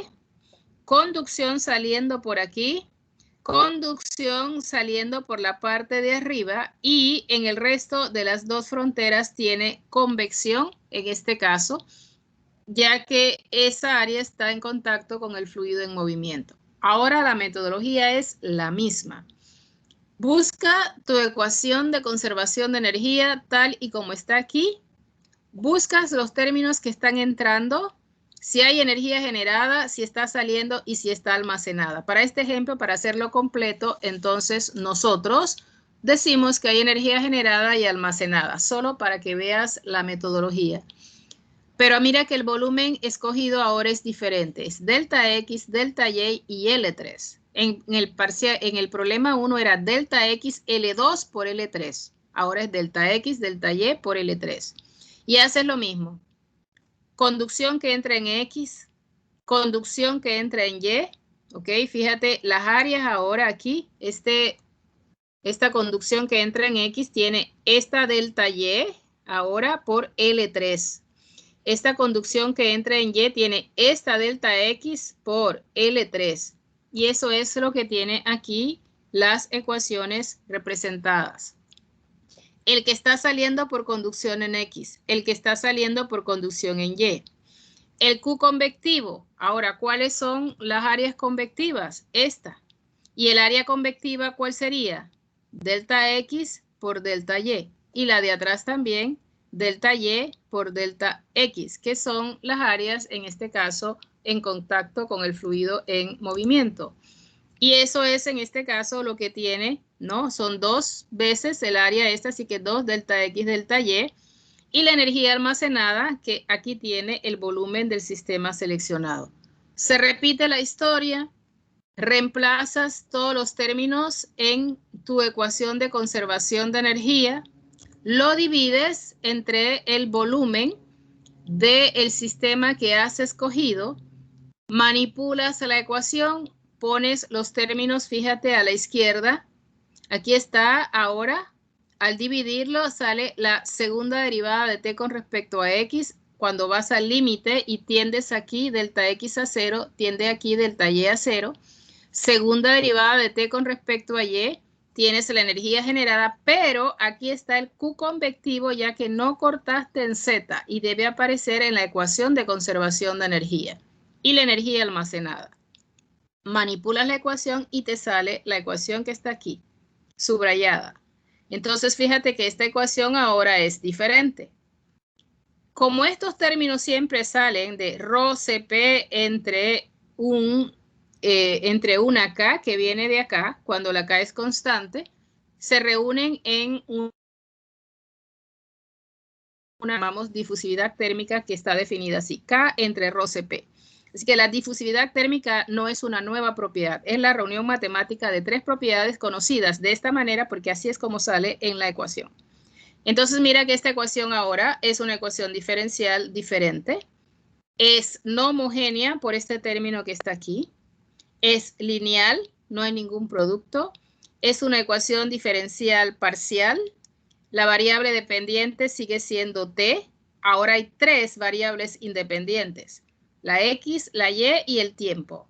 conducción saliendo por aquí, conducción saliendo por la parte de arriba y en el resto de las dos fronteras tiene convección, en este caso, ya que esa área está en contacto con el fluido en movimiento. Ahora la metodología es la misma. Busca tu ecuación de conservación de energía tal y como está aquí. Buscas los términos que están entrando, si hay energía generada, si está saliendo y si está almacenada. Para este ejemplo, para hacerlo completo, entonces nosotros decimos que hay energía generada y almacenada, solo para que veas la metodología. Pero mira que el volumen escogido ahora es diferente. Es delta X, delta Y y L3. En el problema 1 era delta X, L2 por L3. Ahora es delta X, delta Y por L3. Y haces lo mismo. Conducción que entra en X, conducción que entra en Y. Ok, fíjate, las áreas ahora aquí, esta conducción que entra en X tiene esta delta Y ahora por L3. Esta conducción que entra en Y tiene esta delta X por L3. Y eso es lo que tiene aquí las ecuaciones representadas. El que está saliendo por conducción en X, el que está saliendo por conducción en Y. El Q convectivo. Ahora, ¿cuáles son las áreas convectivas? Esta. ¿Y el área convectiva cuál sería? Delta X por delta Y. Y la de atrás también, delta Y por delta X, que son las áreas, en este caso, en contacto con el fluido en movimiento. Y eso es, en este caso, lo que tiene, ¿no? Son dos veces el área esta, así que 2 delta X, delta Y. Y la energía almacenada, que aquí tiene el volumen del sistema seleccionado. Se repite la historia. reemplazas todos los términos en tu ecuación de conservación de energía, lo divides entre el volumen del sistema que has escogido, manipulas la ecuación, pones los términos, fíjate, a la izquierda. Aquí está ahora, al dividirlo sale la segunda derivada de t con respecto a x. Cuando vas al límite y tiendes aquí delta x a 0, tiende aquí delta y a 0. Segunda derivada de t con respecto a y, tienes la energía generada, pero aquí está el Q convectivo ya que no cortaste en Z y debe aparecer en la ecuación de conservación de energía. Y la energía almacenada. Manipulas la ecuación y te sale la ecuación que está aquí, subrayada. Entonces, fíjate que esta ecuación ahora es diferente. Como estos términos siempre salen de ρCp entre una K que viene de acá, cuando la K es constante, se reúnen en una llamamos difusividad térmica que está definida así, K entre ρCp. Así que la difusividad térmica no es una nueva propiedad, es la reunión matemática de tres propiedades conocidas de esta manera porque así es como sale en la ecuación. Entonces mira que esta ecuación ahora es una ecuación diferencial diferente. Es no homogénea por este término que está aquí. Es lineal, no hay ningún producto. Es una ecuación diferencial parcial. La variable dependiente sigue siendo t. Ahora hay tres variables independientes. La x, la y y el tiempo.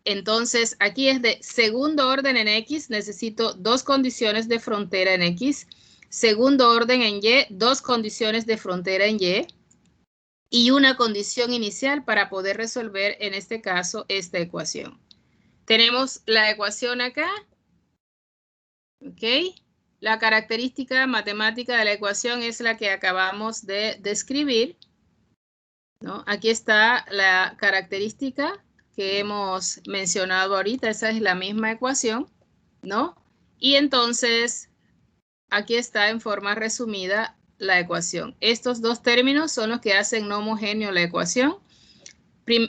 Entonces aquí es de segundo orden en x. Necesito dos condiciones de frontera en x. Segundo orden en y, dos condiciones de frontera en y. Y una condición inicial para poder resolver, en este caso, esta ecuación. Tenemos la ecuación acá, ¿ok? La característica matemática de la ecuación es la que acabamos de describir, ¿no? Aquí está la característica que hemos mencionado ahorita, esa es la misma ecuación, ¿no? Y entonces, aquí está en forma resumida la ecuación. Estos dos términos son los que hacen no homogéneo la ecuación.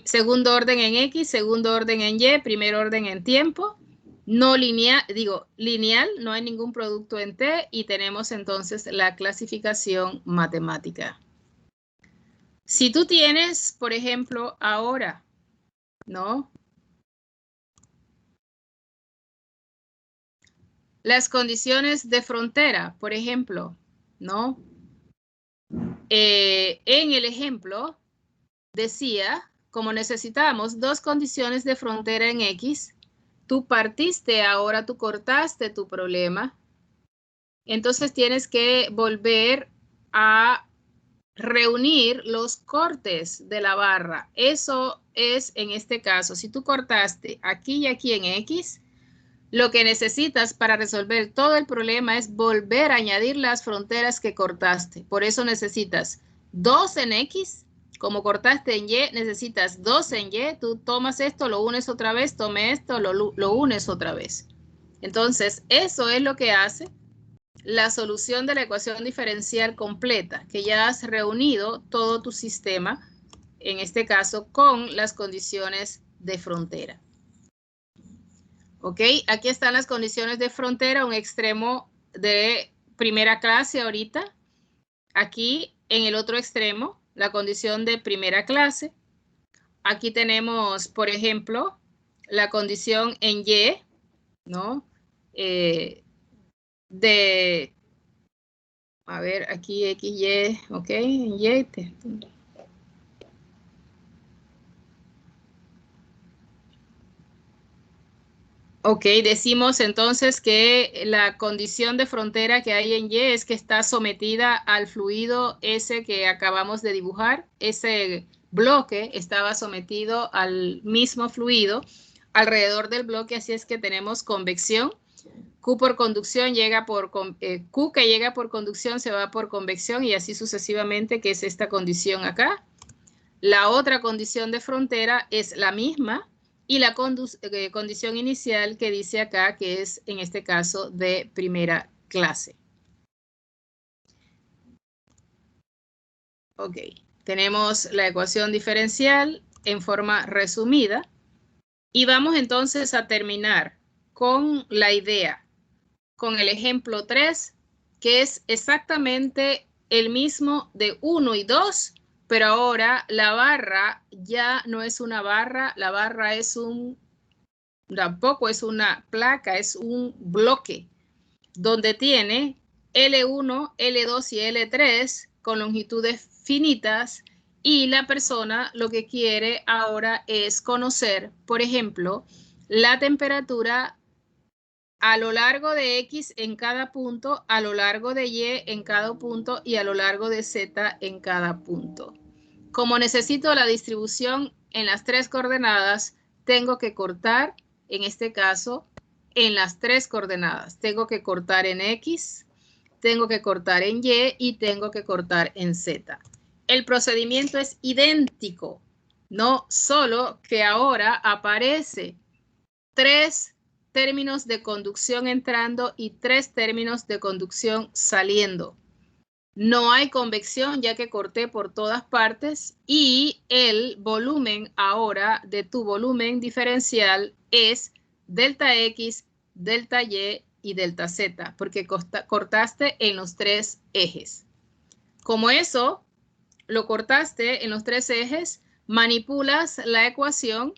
Segundo orden en X, segundo orden en Y, primer orden en tiempo. No lineal, lineal, no hay ningún producto en T y tenemos entonces la clasificación matemática. Si tú tienes, por ejemplo, ahora, ¿no? Las condiciones de frontera, por ejemplo, ¿no? En el ejemplo decía, como necesitamos dos condiciones de frontera en X, tú partiste, ahora tú cortaste tu problema, entonces tienes que volver a reunir los cortes de la barra. Eso es en este caso, si tú cortaste aquí y aquí en X, lo que necesitas para resolver todo el problema es volver a añadir las fronteras que cortaste. Por eso necesitas 2 en X. Como cortaste en Y, necesitas 2 en Y. Tú tomas esto, lo unes otra vez, tome esto, lo unes otra vez. Entonces, eso es lo que hace la solución de la ecuación diferencial completa, que ya has reunido todo tu sistema, en este caso, con las condiciones de frontera. ¿Ok? Aquí están las condiciones de frontera, un extremo de primera clase ahorita. Aquí, en el otro extremo, la condición de primera clase. Aquí tenemos, por ejemplo, la condición en Y, ¿no? A ver, aquí X, Y, ¿ok? En Y. Ok, decimos entonces que la condición de frontera que hay en Y es que está sometida al fluido ese que acabamos de dibujar. Ese bloque estaba sometido al mismo fluido alrededor del bloque, así es que tenemos convección. Q por conducción llega por Q que llega por conducción se va por convección y así sucesivamente, que es esta condición acá. La otra condición de frontera es la misma y la condición inicial que dice acá, que es en este caso de primera clase. Ok, tenemos la ecuación diferencial en forma resumida Y vamos entonces a terminar con la idea, con el ejemplo 3, que es exactamente el mismo de 1 y 2, pero ahora la barra ya no es una barra, la barra es tampoco es una placa, es un bloque, donde tiene L1, L2 y L3 con longitudes finitas, y la persona lo que quiere ahora es conocer, por ejemplo, la temperatura a lo largo de X en cada punto, a lo largo de Y en cada punto y a lo largo de Z en cada punto. Como necesito la distribución en las 3 coordenadas, tengo que cortar, en este caso, en las 3 coordenadas. Tengo que cortar en X, tengo que cortar en Y y tengo que cortar en Z. El procedimiento es idéntico, no solo que ahora aparece 3 términos de conducción entrando y 3 términos de conducción saliendo. No hay convección ya que corté por todas partes, y el volumen ahora de tu volumen diferencial es delta X, delta Y y delta Z, porque cortaste en los 3 ejes. Como eso lo cortaste en los 3 ejes, manipulas la ecuación,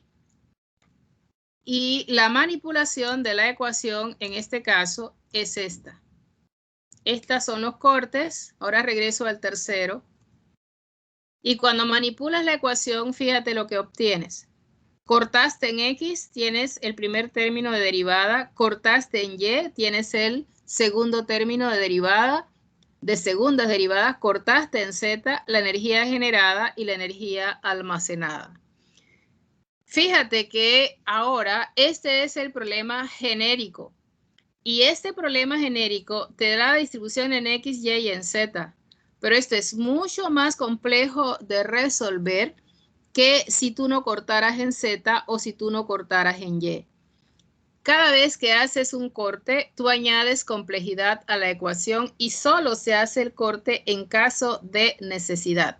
y la manipulación de la ecuación en este caso es esta. Estos son los cortes. Ahora regreso al tercero. Y cuando manipulas la ecuación, fíjate lo que obtienes. Cortaste en X, tienes el primer término de derivada. Cortaste en Y, tienes el segundo término de derivada, de segundas derivadas. Cortaste en Z, la energía generada y la energía almacenada. Fíjate que ahora este es el problema genérico. Y este problema genérico te da la distribución en X, Y y en Z. Pero esto es mucho más complejo de resolver que si tú no cortaras en Z o si tú no cortaras en Y. Cada vez que haces un corte, tú añades complejidad a la ecuación y solo se hace el corte en caso de necesidad.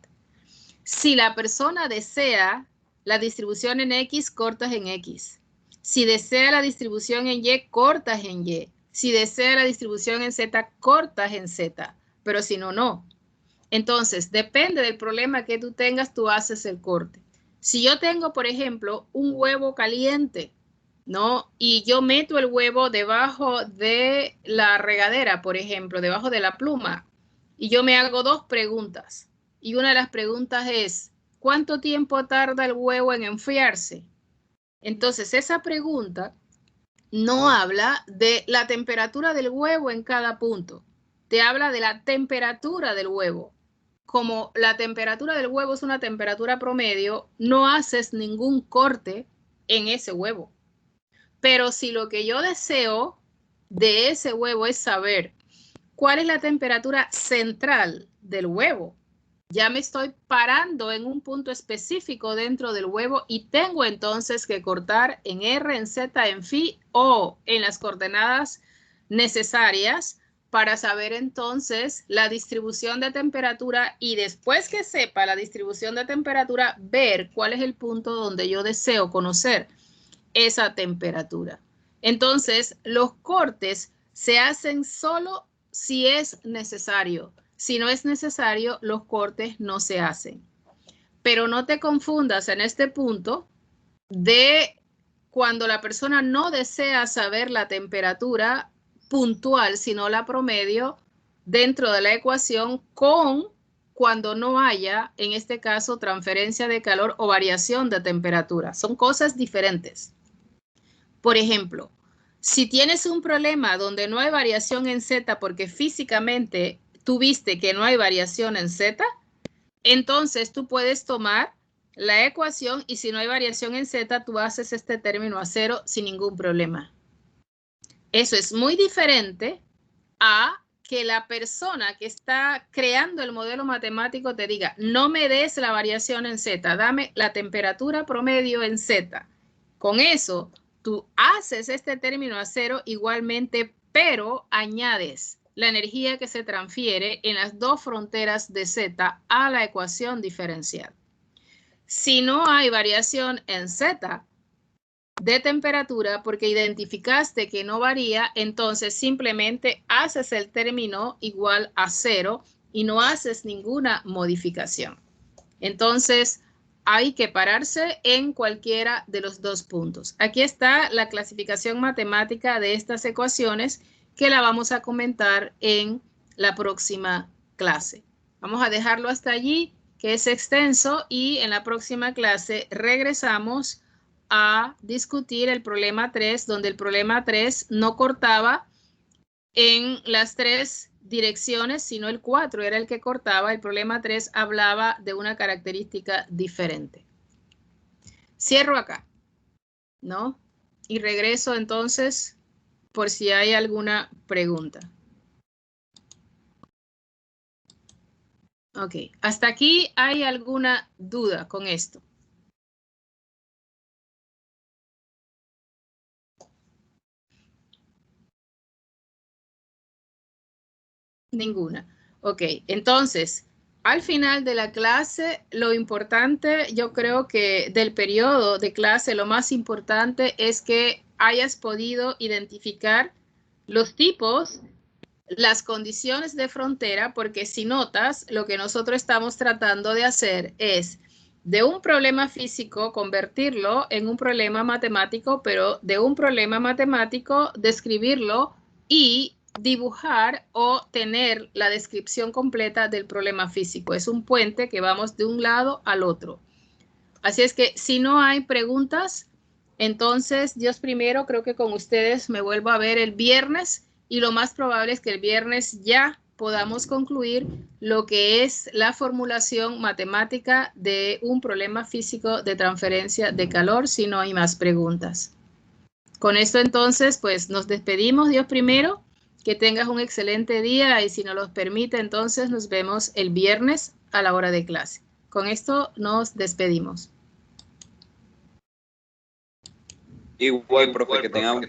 Si la persona desea la distribución en X, cortas en X. Si desea la distribución en Y, cortas en Y. Si desea la distribución en Z, cortas en Z. Pero si no, no. Entonces, depende del problema que tú tengas, tú haces el corte. Si yo tengo, por ejemplo, un huevo caliente, ¿no? Y yo meto el huevo debajo de la regadera, por ejemplo, debajo de la pluma, y yo me hago 2 preguntas. Y una de las preguntas es, ¿cuánto tiempo tarda el huevo en enfriarse? Entonces, esa pregunta no habla de la temperatura del huevo en cada punto. Te habla de la temperatura del huevo. Como la temperatura del huevo es una temperatura promedio, no haces ningún corte en ese huevo. Pero si lo que yo deseo de ese huevo es saber cuál es la temperatura central del huevo, ya me estoy parando en un punto específico dentro del huevo y tengo entonces que cortar en R, en Z, en Phi o en las coordenadas necesarias para saber entonces la distribución de temperatura, y después que sepa la distribución de temperatura, ver cuál es el punto donde yo deseo conocer esa temperatura. Entonces, los cortes se hacen solo si es necesario. Si no es necesario, los cortes no se hacen. Pero no te confundas en este punto de cuando la persona no desea saber la temperatura puntual, sino la promedio dentro de la ecuación, con cuando no haya, en este caso, transferencia de calor o variación de temperatura. Son cosas diferentes. Por ejemplo, si tienes un problema donde no hay variación en Z porque físicamente tuviste que no hay variación en Z, entonces tú puedes tomar la ecuación y si no hay variación en Z, tú haces este término a 0 sin ningún problema. Eso es muy diferente a que la persona que está creando el modelo matemático te diga, no me des la variación en Z, dame la temperatura promedio en Z. Con eso, tú haces este término a 0 igualmente, pero añades la energía que se transfiere en las 2 fronteras de Z a la ecuación diferencial. Si no hay variación en Z, de temperatura, porque identificaste que no varía, entonces simplemente haces el término igual a 0 y no haces ninguna modificación. Entonces, hay que pararse en cualquiera de los dos puntos. Aquí está la clasificación matemática de estas ecuaciones que la vamos a comentar en la próxima clase. Vamos a dejarlo hasta allí, que es extenso, y en la próxima clase regresamos a discutir el problema 3, donde el problema 3 no cortaba en las 3 direcciones, sino el 4 era el que cortaba. El problema 3 hablaba de una característica diferente. Cierro acá, ¿no? Y regreso entonces por si hay alguna pregunta. Ok, hasta aquí, ¿hay alguna duda con esto? Ninguna. Ok, entonces, al final de la clase, lo importante, yo creo que del periodo de clase, lo más importante es que hayas podido identificar los tipos, las condiciones de frontera, porque si notas, lo que nosotros estamos tratando de hacer es de un problema físico convertirlo en un problema matemático, pero de un problema matemático describirlo y dibujar o tener la descripción completa del problema físico. Es un puente que vamos de un lado al otro. Así es que si no hay preguntas, entonces Dios primero, creo que con ustedes me vuelvo a ver el viernes y lo más probable es que el viernes ya podamos concluir lo que es la formulación matemática de un problema físico de transferencia de calor, si no hay más preguntas. Con esto entonces, pues nos despedimos, Dios primero, que tengas un excelente día y si nos lo permite, entonces nos vemos el viernes a la hora de clase. Con esto nos despedimos. Igual, profe, que tengamos